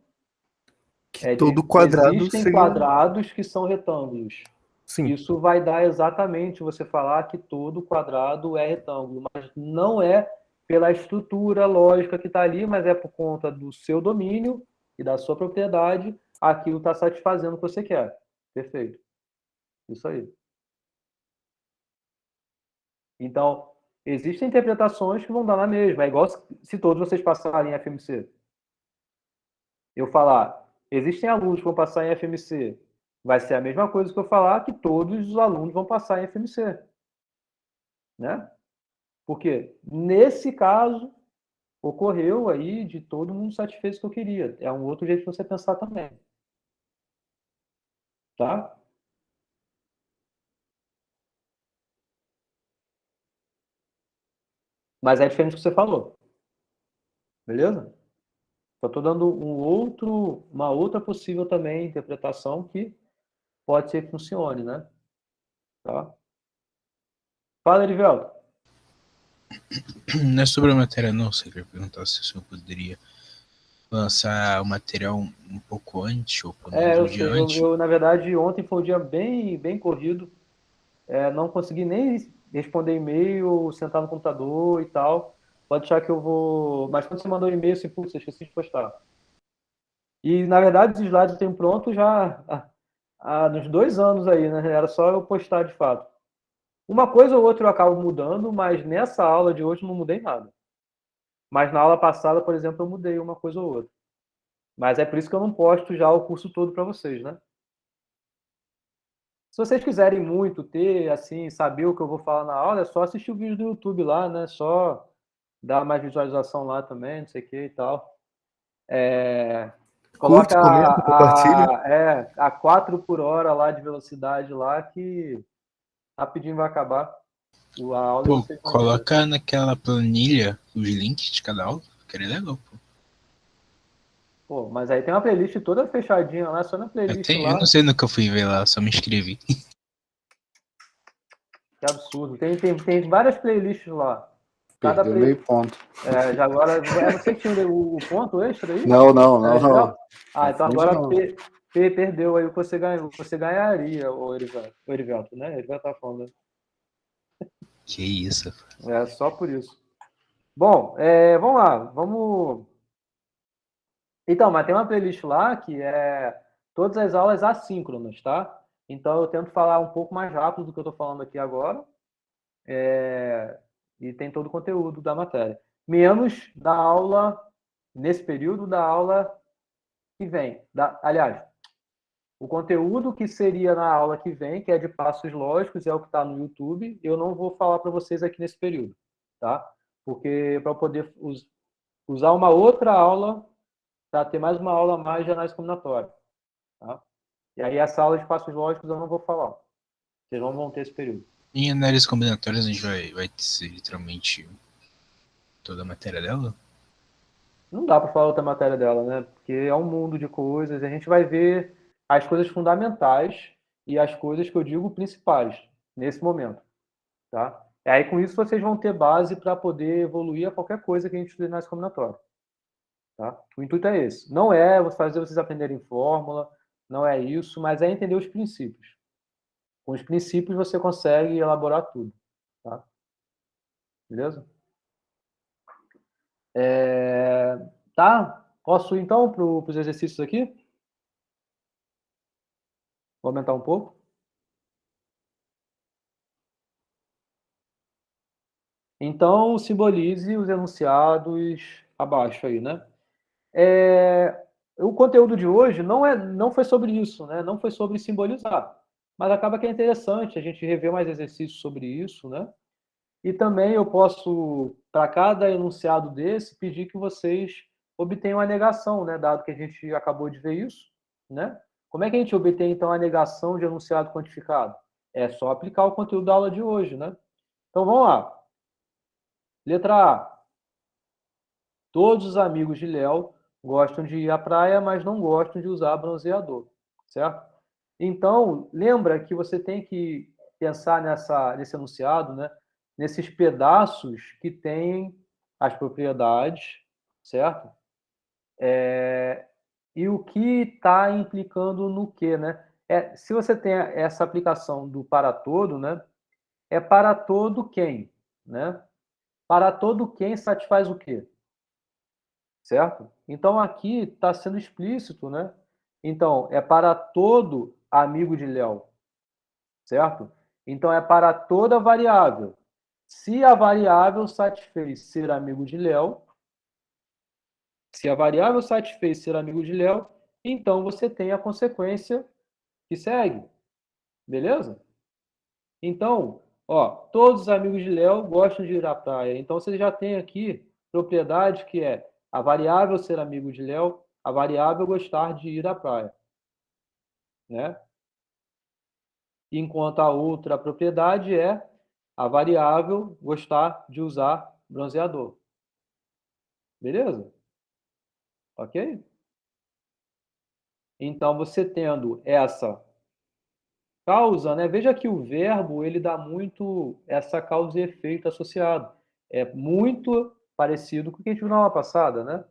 Todo quadrado existem seria... quadrados que são retângulos. Sim. Isso vai dar exatamente você falar que todo quadrado é retângulo, mas não é pela estrutura lógica que está ali, mas é por conta do seu domínio e da sua propriedade, aquilo está satisfazendo o que você quer. Perfeito. Isso aí. Então, existem interpretações que vão dar na mesma. É igual se todos vocês passarem em FMC. Eu falar, existem alunos que vão passar em FMC. Vai ser a mesma coisa que eu falar que todos os alunos vão passar em FMC. Né? Porque, nesse caso, ocorreu aí de todo mundo satisfez o que eu queria. É um outro jeito de você pensar também. Tá? Mas é diferente do que você falou. Beleza? Só estou dando uma outra possível também interpretação que pode ser que funcione, né? Tá? Fala, Erivelto. Não é sobre a matéria, não. Você quer perguntar se o senhor poderia lançar o material um pouco antes, ou pelo menos Eu um dia sei. antes? Na verdade, ontem foi um dia bem corrido. Não consegui nem responder e-mail, sentar no computador e tal. Pode deixar que eu vou. Mas quando você mandou um e-mail, assim, putz, eu esqueci de postar. E, na verdade, os slides eu tenho pronto já há uns 2 anos aí, né? Era só eu postar de fato. Uma coisa ou outra eu acabo mudando, mas nessa aula de hoje não mudei nada. Mas na aula passada, por exemplo, eu mudei uma coisa ou outra. Mas é por isso que eu não posto já o curso todo para vocês, né? Se vocês quiserem muito ter, assim, saber o que eu vou falar na aula, é só assistir o vídeo do YouTube lá, né? Só dar mais visualização lá também, não sei o que e tal. Curte, Coloca comenta, compartilha. a 4 por hora lá de velocidade lá que rapidinho vai acabar a aula e Pô, vocês vão entender. coloca naquela planilha os links de cada aula, que é legal, pô. Pô, mas aí tem uma playlist toda fechadinha lá, só na playlist Eu lá. não sei no que eu fui ver lá, só me inscrevi. Que absurdo. Tem várias playlists lá. Cada Perdeu meio ponto. já agora, é você que tinha o ponto extra aí? Não. Então Confunde agora não. perdeu aí o que você ganharia, o Erivelto, né? Erivelto tá falando. Que isso, pô. É só por isso. Bom, vamos lá, Então, mas tem uma playlist lá que é todas as aulas assíncronas, tá? Então eu tento falar um pouco mais rápido do que eu estou falando aqui agora. E tem todo o conteúdo da matéria. Menos da aula, nesse período da aula que vem. Aliás, o conteúdo que seria na aula que vem, que é de passos lógicos, é o que está no YouTube, eu não vou falar para vocês aqui nesse período, tá? Porque para poder usar uma outra aula, para ter mais uma aula mais de análise combinatória, tá? E aí essa aula de passos lógicos eu não vou falar. Vocês não vão ter esse período. Em análises combinatórias a gente vai ter literalmente toda a matéria dela? Não dá para falar outra matéria dela, né? Porque é um mundo de coisas. A gente vai ver as coisas fundamentais e as coisas que eu digo principais nesse momento, tá? E aí com isso vocês vão ter base para poder evoluir a qualquer coisa que a gente estude na combinatória, tá? O intuito é esse. Não é fazer vocês aprenderem fórmula, não é isso, mas é entender os princípios. Com os princípios você consegue elaborar tudo, tá? Beleza? Tá? Posso ir então para os exercícios aqui? Vou aumentar um pouco. Então, simbolize os enunciados abaixo aí, né? O conteúdo de hoje não foi sobre isso, né? Não foi sobre simbolizar. Mas acaba que é interessante a gente rever mais exercícios sobre isso, né? E também eu posso, para cada enunciado desse, pedir que vocês obtenham a negação, né? Dado que a gente acabou de ver isso, né? Como é que a gente obtém, então, a negação de enunciado quantificado? É só aplicar o conteúdo da aula de hoje, né? Então, vamos lá. Letra A. Todos os amigos de Léo gostam de ir à praia, mas não gostam de usar bronzeador, certo? Então, lembra que você tem que pensar nesse enunciado, né? Nesses pedaços que têm as propriedades, certo? E o que está implicando no quê, né? Se você tem essa aplicação do para todo, né? É para todo quem, né? Para todo quem satisfaz o quê? Certo? Então aqui está sendo explícito, né? Então é para todo amigo de Léo, certo? Então é para toda variável. Se a variável satisfez ser amigo de Léo, se a variável satisfez ser amigo de Léo, então você tem a consequência que segue. Beleza? Então, todos os amigos de Léo gostam de ir à praia. Então você já tem aqui propriedade que é a variável ser amigo de Léo, a variável gostar de ir à praia, né? Enquanto a outra propriedade é a variável gostar de usar bronzeador. Beleza? Ok? Então, você tendo essa causa, né? Veja que o verbo, ele dá muito essa causa e efeito associado. É muito parecido com o que a gente viu na aula passada, né?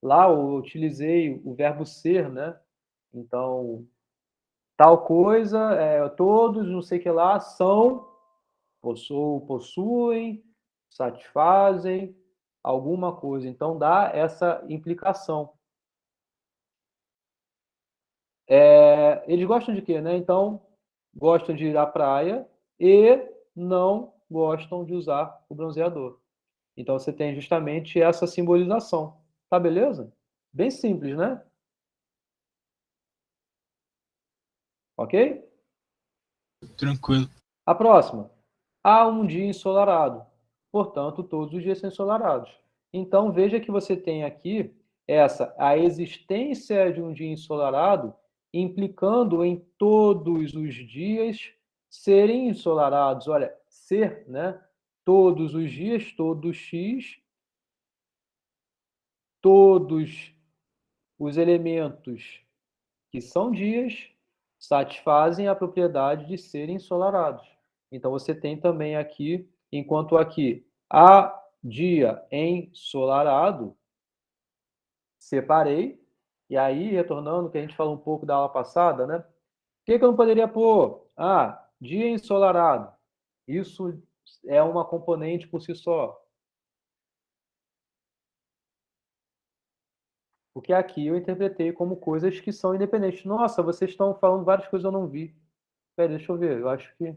Lá eu utilizei o verbo ser, né? Então, tal coisa, todos, não sei o que lá, são, possuem, satisfazem alguma coisa. Então, dá essa implicação. Eles gostam de quê, né? Então, gostam de ir à praia e não gostam de usar o bronzeador. Então, você tem justamente essa simbolização. Tá beleza? Bem simples, né? Ok? Tranquilo. A próxima. Há um dia ensolarado. Portanto, todos os dias são ensolarados. Então, veja que você tem aqui a existência de um dia ensolarado, implicando em todos os dias serem ensolarados. Olha, ser, né? Todos os dias, todo X, todos os elementos que são dias satisfazem a propriedade de serem ensolarados. Então, você tem também aqui, enquanto aqui há dia ensolarado, separei, e aí, retornando, que a gente falou um pouco da aula passada, né? Por que eu não poderia pôr? Dia ensolarado. Isso é uma componente por si só. Porque aqui eu interpretei como coisas que são independentes. Nossa, vocês estão falando várias coisas que eu não vi. Peraí, deixa eu ver. Eu acho que...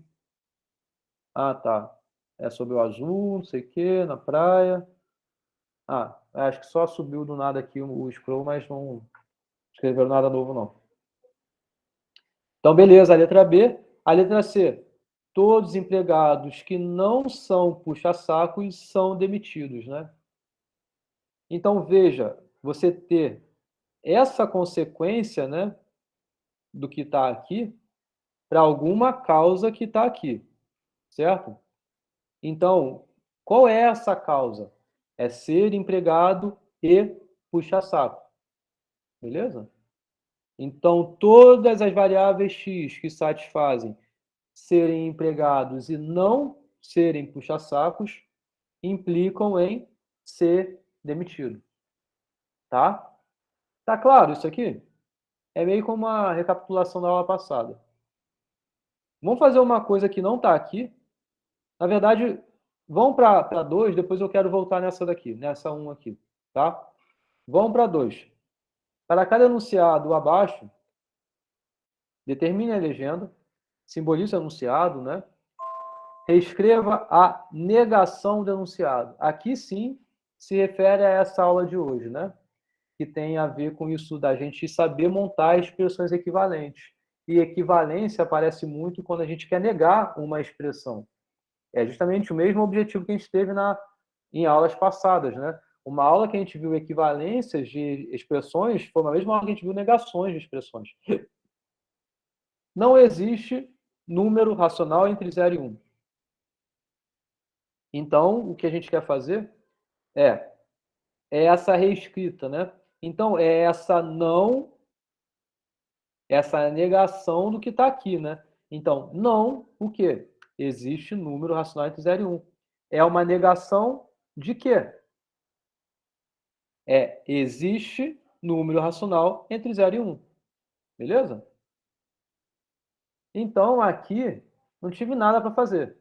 tá. É sobre o azul, não sei o quê, na praia. Acho que só subiu do nada aqui o scroll, mas não escreveram nada novo, não. Então, beleza, a letra B. A letra C. Todos os empregados que não são puxa-sacos são demitidos, né? Então, veja, você ter essa consequência, né, do que está aqui, para alguma causa que está aqui, certo? Então, qual é essa causa? É ser empregado e puxa-saco. Beleza? Então, todas as variáveis x que satisfazem serem empregados e não serem puxa-sacos implicam em ser demitido. Tá? Tá claro isso aqui? É meio como uma recapitulação da aula passada. Vamos fazer uma coisa que não está aqui. Na verdade, vão para 2, depois eu quero voltar nessa daqui, nessa 1 aqui, tá? Vamos para 2. Para cada enunciado abaixo, determine a legenda, simbolize o enunciado, né? Reescreva a negação do enunciado. Aqui sim se refere a essa aula de hoje, né? Que tem a ver com isso da gente saber montar expressões equivalentes. E equivalência aparece muito quando a gente quer negar uma expressão. É justamente o mesmo objetivo que a gente teve em aulas passadas, né? Uma aula que a gente viu equivalências de expressões foi a mesma aula que a gente viu negações de expressões. Não existe número racional entre 0 e 1. Então, o que a gente quer fazer é essa reescrita, né? Então, é essa negação do que está aqui, né? Então, não o quê? Existe número racional entre 0 e 1. É uma negação de quê? Existe número racional entre 0 e 1. Beleza? Então, aqui, não tive nada para fazer.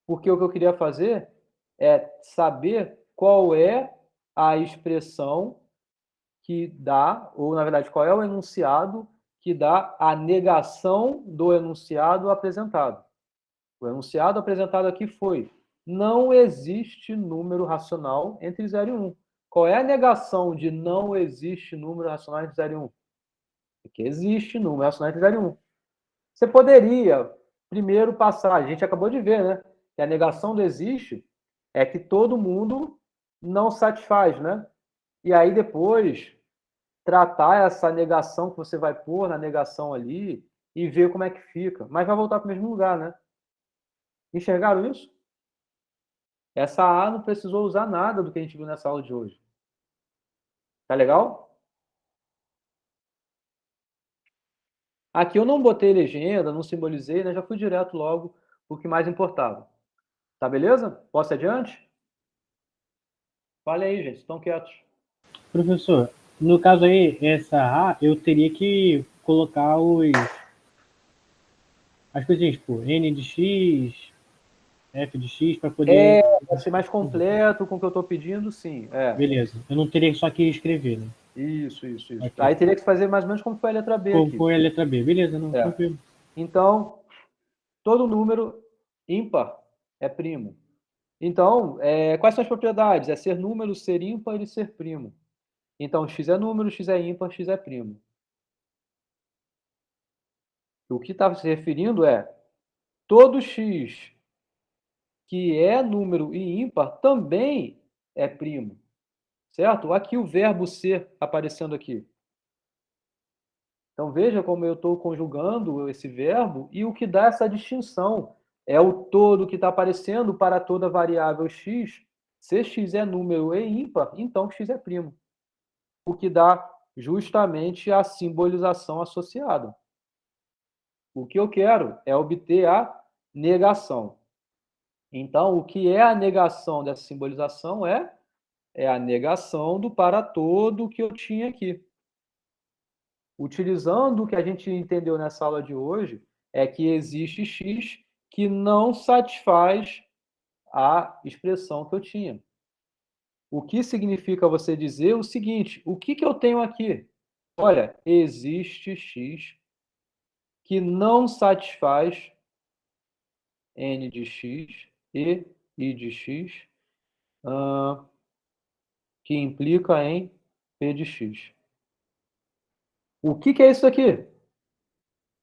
Porque o que eu queria fazer é saber qual é a expressão que dá, ou, na verdade, qual é o enunciado que dá a negação do enunciado apresentado. O enunciado apresentado aqui foi: não existe número racional entre 0 e 1. Qual é a negação de não existe número racional entre 0 e 1? Porque existe número racional entre 0 e 1. Você poderia primeiro passar, a gente acabou de ver, né? Que a negação do existe é que todo mundo não satisfaz, né? E aí depois tratar essa negação que você vai pôr na negação ali e ver como é que fica. Mas vai voltar para o mesmo lugar, né? Enxergaram isso? Essa A não precisou usar nada do que a gente viu nessa aula de hoje. Tá legal? Aqui eu não botei legenda, não simbolizei, né? Já fui direto logo o que mais importava. Tá beleza? Posso ir adiante? Fale aí, gente. Estão quietos. Professor, no caso aí, essa A, eu teria que colocar as coisinhas, tipo, N de X, F de X, para poder... Para ser mais completo com o que eu estou pedindo, sim. Beleza. Eu não teria só que escrever, né? Isso. Ok. Aí teria que fazer mais ou menos como foi a letra B Como aqui. foi a letra B. Beleza, não, tranquilo. Então, todo número ímpar é primo. Então, quais são as propriedades? É ser número, ser ímpar e ser primo. Então, x é número, x é ímpar, x é primo. O que está se referindo é todo x que é número e ímpar também é primo. Certo? Aqui o verbo ser aparecendo aqui. Então, veja como eu estou conjugando esse verbo e o que dá essa distinção é o todo que está aparecendo para toda variável x. Se x é número e ímpar, então x é primo. O que dá justamente a simbolização associada. O que eu quero é obter a negação. Então, o que é a negação dessa simbolização é a negação do para todo que eu tinha aqui. Utilizando o que a gente entendeu nessa aula de hoje, é que existe x que não satisfaz a expressão que eu tinha. O que significa você dizer o seguinte, o que eu tenho aqui? Olha, existe x que não satisfaz n de x e i de x, que implica em p de x. O que é isso aqui?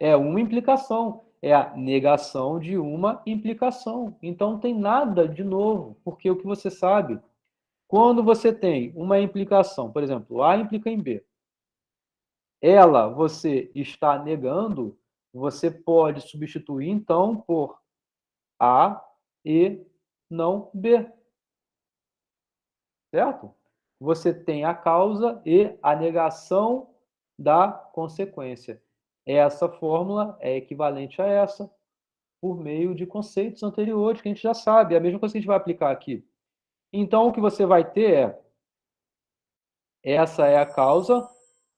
É uma implicação, é a negação de uma implicação. Então, não tem nada de novo, porque o que você sabe, quando você tem uma implicação, por exemplo, A implica em B, ela você está negando, você pode substituir, então, por A e não B. Certo? Você tem a causa e a negação da consequência. Essa fórmula é equivalente a essa, por meio de conceitos anteriores que a gente já sabe. É a mesma coisa que a gente vai aplicar aqui. Então, o que você vai ter essa é a causa,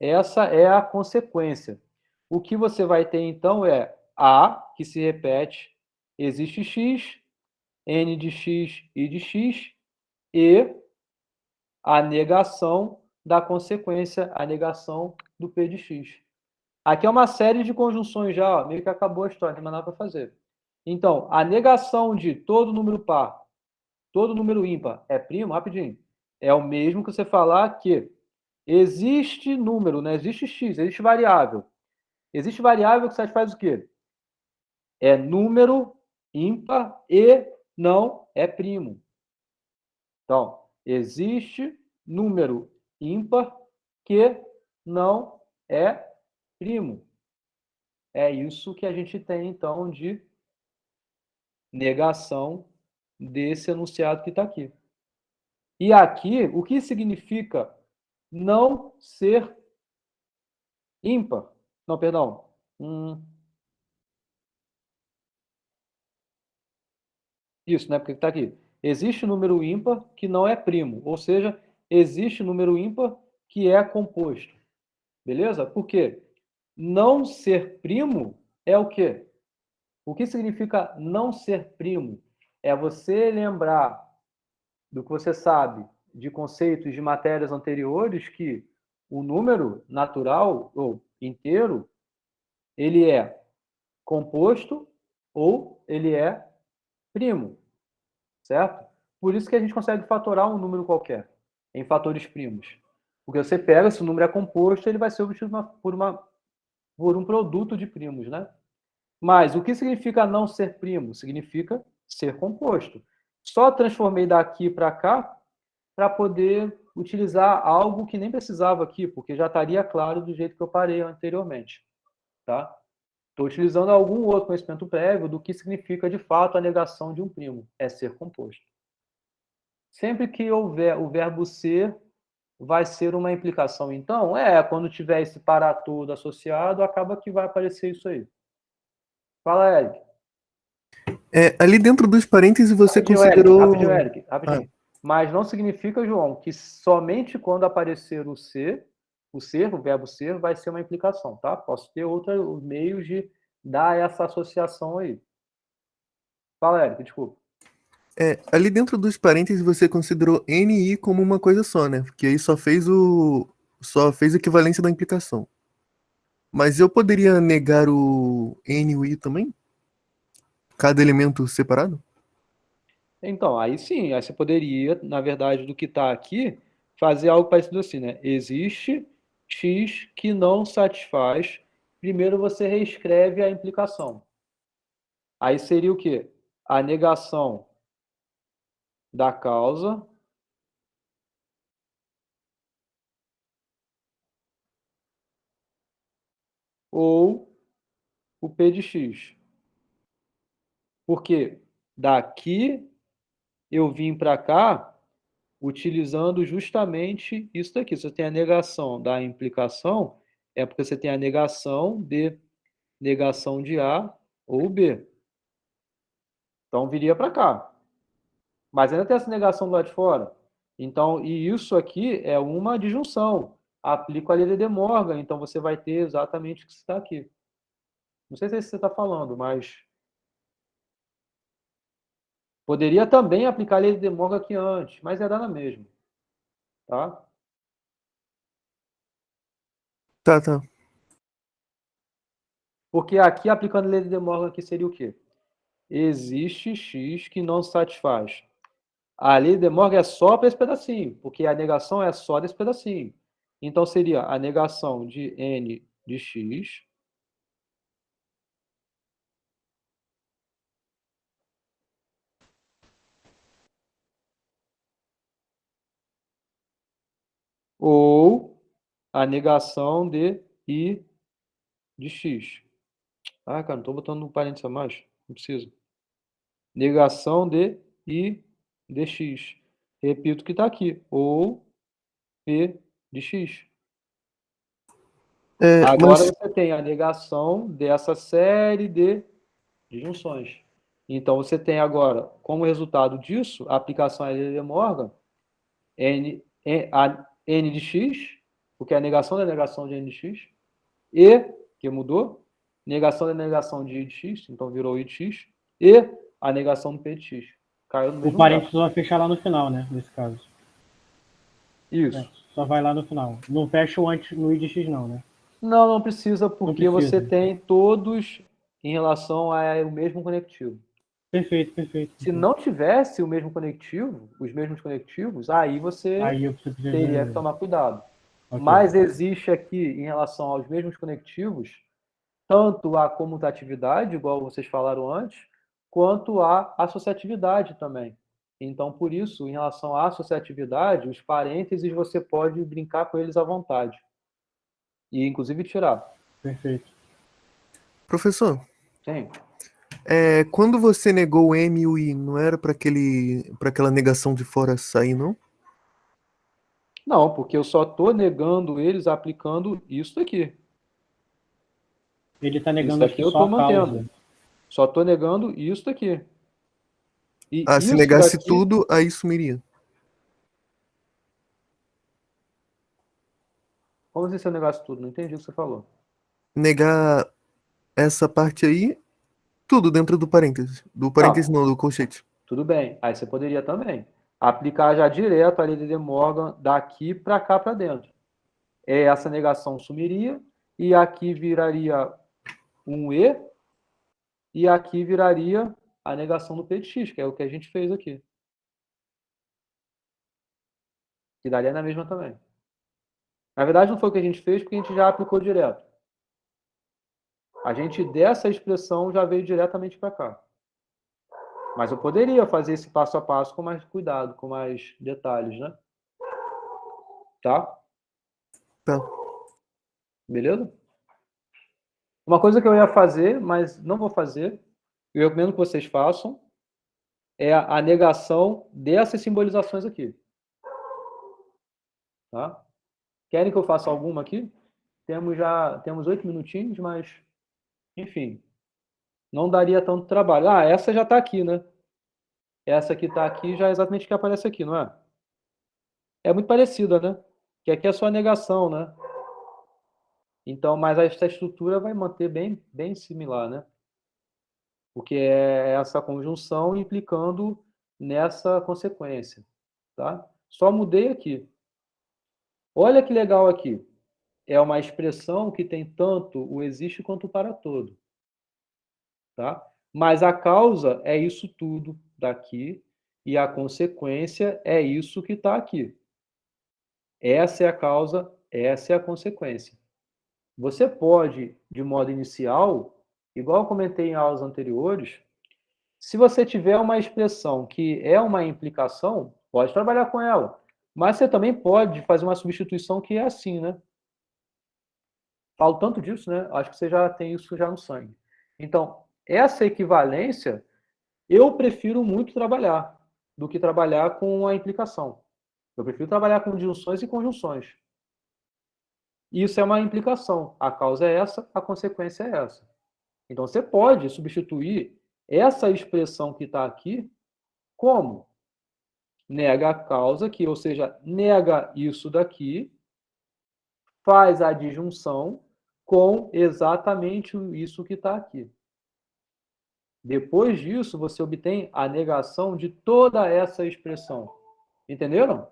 essa é a consequência. O que você vai ter, então, é A, que se repete, existe x, n de x, i de x, e a negação da consequência, a negação do p de x. Aqui é uma série de conjunções já, ó, meio que acabou a história, não tem mais nada para fazer. Então, a negação de todo número par, todo número ímpar é primo, rapidinho, é o mesmo que você falar que existe número, né? Existe x, existe variável. Existe variável que satisfaz o quê? É número ímpar e não é primo. Então, existe número ímpar que não é primo. É isso que a gente tem, então, de negação desse enunciado que está aqui. E aqui, o que significa não ser ímpar? Não, perdão. Isso, né? Porque está aqui. Existe número ímpar que não é primo, ou seja, existe número ímpar que é composto. Beleza? Por quê? Não ser primo é o quê? O que significa não ser primo? É você lembrar do que você sabe de conceitos de matérias anteriores que o número natural ou inteiro, ele é composto ou ele é primo, certo? Por isso que a gente consegue fatorar um número qualquer em fatores primos. Porque você pega, se o número é composto, ele vai ser obtido por um produto de primos, né? Mas o que significa não ser primo? Significa ser composto. Só transformei daqui para cá para poder utilizar algo que nem precisava aqui, porque já estaria claro do jeito que eu parei anteriormente. Tá? Estou utilizando algum outro conhecimento prévio do que significa, de fato, a negação de um primo. É ser composto. Sempre que houver o verbo ser, vai ser uma implicação, então? Quando tiver esse para tudo associado, acaba que vai aparecer isso aí. Fala, Eric. Ali dentro dos parênteses você Rapidinho, considerou... Eric, rapidinho. Mas não significa, João, que somente quando aparecer o ser, o verbo ser, vai ser uma implicação, tá? Posso ter outros meios de dar essa associação aí. Fala, Eric, desculpa. Ali dentro dos parênteses você considerou N e I como uma coisa só, né? Porque aí só fez a equivalência da implicação. Mas eu poderia negar o N e o I também? Cada elemento separado? Então, aí sim, aí você poderia, na verdade, do que está aqui, fazer algo parecido assim, né? Existe X que não satisfaz. Primeiro você reescreve a implicação. Aí seria o quê? A negação da causa ou o P de X. Porque daqui eu vim para cá utilizando justamente isso daqui. Se você tem a negação da implicação, é porque você tem a negação de A ou B. Então viria para cá. Mas ainda tem essa negação do lado de fora. Então, e isso aqui é uma disjunção. Aplico a lei de De Morgan, então você vai ter exatamente o que está aqui. Não sei se é isso que você está falando, mas poderia também aplicar a lei de De Morgan aqui antes, mas ia dar na mesma. Tá? Tá. Porque aqui, aplicando a lei de De Morgan, aqui seria o quê? Existe X que não satisfaz. A lei de De Morgan é só para esse pedacinho, porque a negação é só desse pedacinho. Então, seria a negação de N de X ou a negação de I de X. Cara, não estou botando um parênteses a mais. Não precisa. Negação de I de X. Repito o que está aqui. Ou P de X. Agora você tem a negação dessa série de disjunções. Então, você tem agora, como resultado disso, a aplicação à lei de De Morgan, N de X, porque é a negação da negação de N de X, e, que mudou, negação da negação de I de X, então virou I de X, e a negação do P de X. Caiu no mesmo O parênteses lugar. vai fechar lá no final, né? Nesse caso. Isso. Só vai lá no final. Não fecha o antes no I de X, não, né? Não precisa, porque Não precisa. você tem todos em relação ao mesmo conectivo. Perfeito. Se não tivesse o mesmo conectivo, os mesmos conectivos, aí você teria que tomar cuidado. Okay. Mas existe aqui, em relação aos mesmos conectivos, tanto a comutatividade, igual vocês falaram antes, quanto a associatividade também. Então, por isso, em relação à associatividade, os parênteses você pode brincar com eles à vontade. E, inclusive, tirar. Perfeito. Professor. Sim. Quando você negou o M e o I, não era para aquela negação de fora sair, não? Não, porque eu só estou negando eles aplicando isso daqui. Ele está negando isso aqui eu estou mantendo. Causa. Só estou negando isso daqui. E se negasse daqui... tudo, aí sumiria. Como assim se eu negasse tudo? Não entendi o que você falou. Negar essa parte aí, tudo dentro do parênteses. Do parênteses não, do colchete. Tudo bem. Aí você poderia também aplicar já direto a lei de De Morgan daqui para cá para dentro. Essa negação sumiria e aqui viraria um E e aqui viraria a negação do P de X, que é o que a gente fez aqui. Que daria na mesma também. Na verdade, não foi o que a gente fez, porque a gente já aplicou direto. A gente, dessa expressão, já veio diretamente para cá. Mas eu poderia fazer esse passo a passo com mais cuidado, com mais detalhes, né? Tá? Beleza? Uma coisa que eu ia fazer, mas não vou fazer, eu recomendo que vocês façam, é a negação dessas simbolizações aqui. Tá? Querem que eu faça alguma aqui? Temos 8 minutinhos, mas, enfim, não daria tanto trabalho. Ah, essa já está aqui, né? Essa que está aqui já é exatamente o que aparece aqui, não é? É muito parecida, né? Que aqui é só a negação, né? Então, mas essa estrutura vai manter bem similar, né? Porque é essa conjunção implicando nessa consequência, tá? Só mudei aqui. Olha que legal aqui. É uma expressão que tem tanto o existe quanto o para todo, tá? Mas a causa é isso tudo daqui e a consequência é isso que está aqui. Essa é a causa, essa é a consequência. Você pode, de modo inicial, igual eu comentei em aulas anteriores, se você tiver uma expressão que é uma implicação, pode trabalhar com ela. Mas você também pode fazer uma substituição que é assim, né? Falo tanto disso, né? Acho que você já tem isso já no sangue. Então, essa equivalência, eu prefiro muito trabalhar do que trabalhar com a implicação. Eu prefiro trabalhar com disjunções e conjunções. Isso é uma implicação. A causa é essa, a consequência é essa. Então, você pode substituir essa expressão que está aqui como? Nega a causa aqui, ou seja, nega isso daqui, faz a disjunção com exatamente isso que está aqui. Depois disso, você obtém a negação de toda essa expressão. Entenderam?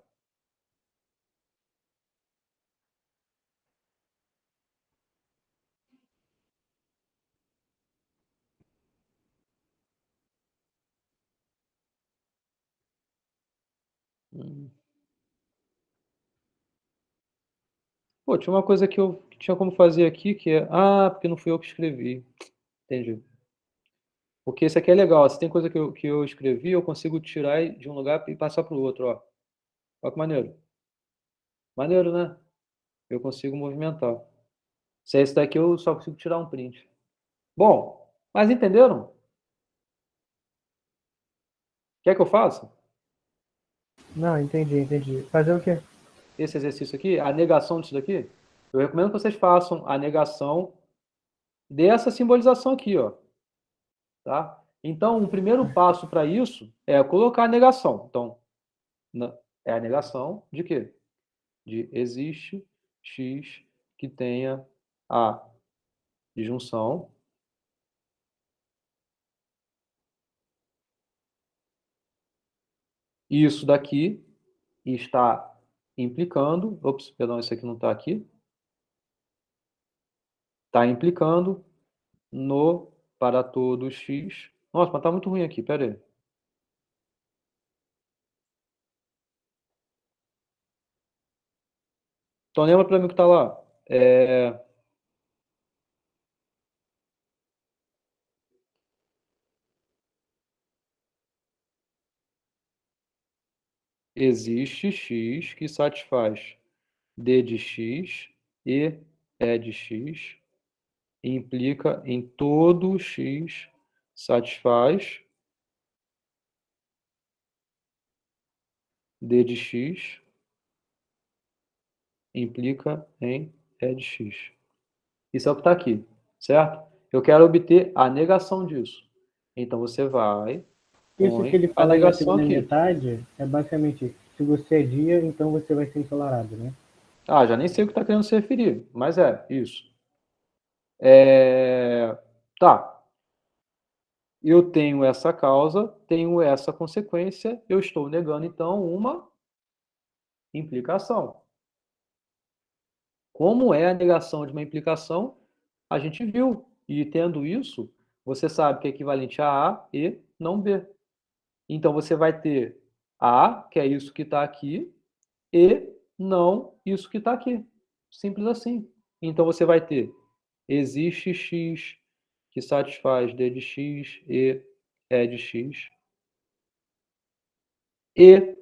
Pô, tinha uma coisa que eu tinha como fazer aqui, que é... Ah, porque não fui eu que escrevi. Entendi. Porque isso aqui é legal. Se tem coisa que eu escrevi, eu consigo tirar de um lugar e passar para o outro, ó. Olha que maneiro. Maneiro, né? Eu consigo movimentar. Se é esse daqui, eu só consigo tirar um print. Bom, mas entenderam? Quer que eu faça? Não, entendi. Fazer o quê? Esse exercício aqui, a negação disso daqui? Eu recomendo que vocês façam a negação dessa simbolização aqui, ó. Tá? Então, o primeiro passo para isso é colocar a negação. Então, é a negação de quê? De existe x que tenha a disjunção isso daqui está implicando... Ops, perdão, isso aqui não está aqui. Está implicando no para todo x. Nossa, mas está muito ruim aqui, pera aí. Então lembra para mim o que está lá. Existe x que satisfaz d de x e e de x, e implica em todo x satisfaz d de x, implica em e de x. Isso é o que está aqui, certo? Eu quero obter a negação disso. Então você vai... Isso que ele fala aí na segunda aqui. metade é basicamente isso. Se você é dia, então você vai ser ensolarado, né? Ah, já nem sei o que está querendo se referir, mas é isso. Tá. Eu tenho essa causa, tenho essa consequência, eu estou negando, então, uma implicação. Como é a negação de uma implicação, a gente viu. E tendo isso, você sabe que é equivalente a A e não B. Então, você vai ter A, que é isso que está aqui, e não isso que está aqui. Simples assim. Então, você vai ter existe x que satisfaz d de x e e de x, e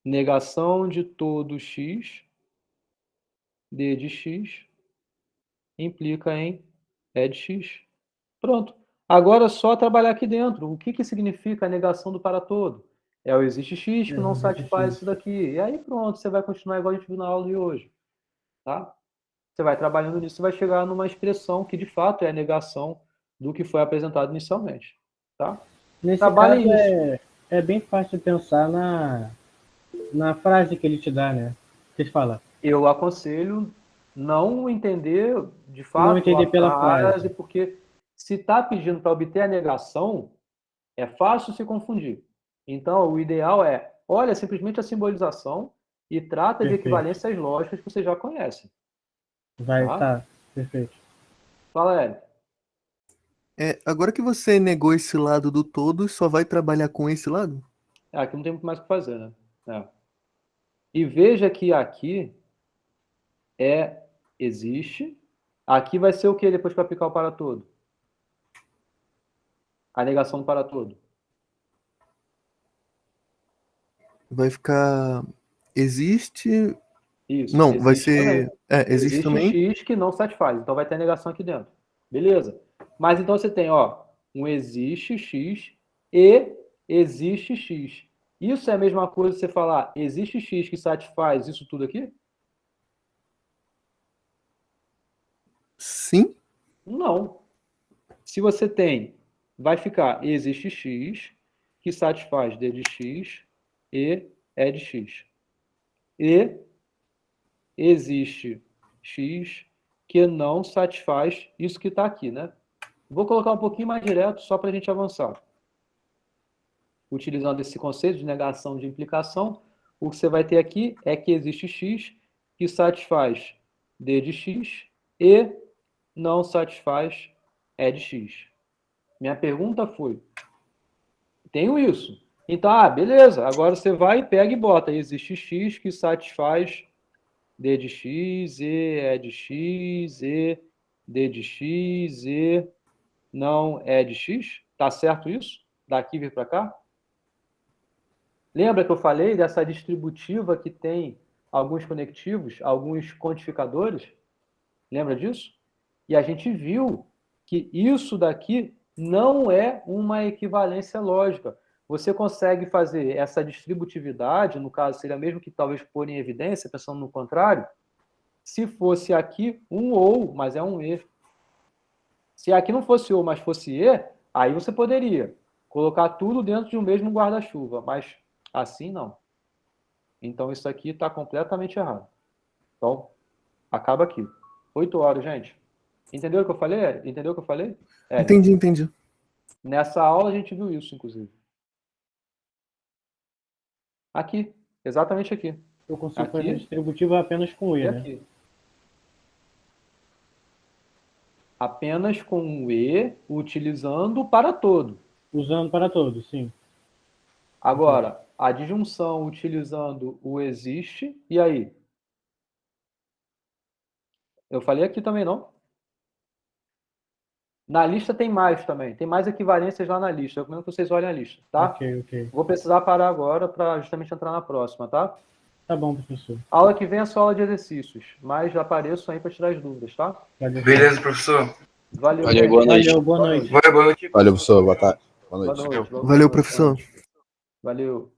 negação de todo x, d de x, implica em e de x. Pronto. Agora é só trabalhar aqui dentro. O que significa a negação do para todo? É o existe X que não Existe satisfaz X. isso daqui. E aí pronto, você vai continuar igual a gente viu na aula de hoje. Tá? Você vai trabalhando nisso e vai chegar numa expressão que de fato é a negação do que foi apresentado inicialmente. Tá? Nesse Trabalhem caso, isso. é bem fácil pensar na frase que ele te dá, né? Vocês falam. Eu aconselho não entender de Não fato entender a pela frase, frase. porque se está pedindo para obter a negação, é fácil se confundir. Então, o ideal é, olha simplesmente a simbolização e trata de Perfeito. equivalências lógicas que você já conhece. Vai, Tá? tá. Perfeito. Fala, Hélio. Agora que você negou esse lado do todo, só vai trabalhar com esse lado? Aqui não tem muito mais o que fazer, né? E veja que aqui existe. Aqui vai ser o que depois para aplicar o para todo? A negação do para todo. Vai ficar. Existe. Isso. Não, vai existe ser. também. Existe também. X que não satisfaz. Então vai ter a negação aqui dentro. Beleza? Mas então você tem, um existe X e existe X. Isso é a mesma coisa que você falar existe X que satisfaz isso tudo aqui? Sim. Não. Se você tem, vai ficar existe X que satisfaz D de X e E de X. E existe X que não satisfaz isso que está aqui, né? Vou colocar um pouquinho mais direto só para a gente avançar. Utilizando esse conceito de negação de implicação, o que você vai ter aqui é que existe X que satisfaz D de X e não satisfaz E de X. Minha pergunta foi, tenho isso. Então, beleza, agora você vai e pega e bota, existe X que satisfaz D de X, E de X, E, D de X, E, não E de X? Tá certo isso? Daqui vir para cá? Lembra que eu falei dessa distributiva que tem alguns conectivos, alguns quantificadores? Lembra disso? E a gente viu que isso daqui não é uma equivalência lógica. Você consegue fazer essa distributividade, no caso seria mesmo que talvez pôr em evidência, pensando no contrário, se fosse aqui um ou, mas é um e. Se aqui não fosse ou, mas fosse e, aí você poderia colocar tudo dentro de um mesmo guarda-chuva, mas assim não. Então isso aqui está completamente errado. Então, acaba aqui. 8 horas, gente. Entendeu o que eu falei, Hélio? Entendeu o que eu falei? Hélio? Entendi. Nessa aula a gente viu isso, inclusive. Aqui. Exatamente aqui. Eu consigo Aqui. fazer distributivo apenas com E, E né? aqui. Apenas com o E, utilizando o para todo. Usando para todos, sim. Agora, a disjunção utilizando o existe, e aí? Eu falei aqui também, não? Na lista tem mais também. Tem mais equivalências lá na lista. Eu recomendo que vocês olhem a lista, tá? Ok. Vou precisar parar agora para justamente entrar na próxima, tá? Tá bom, professor. Aula que vem é só aula de exercícios, mas já apareço aí para tirar as dúvidas, tá? Beleza, professor. Valeu, Valeu, gente. boa noite. Valeu, boa noite. Boa noite. Valeu, professor. Boa tarde. Boa Boa noite. noite. Valeu, professor. Valeu.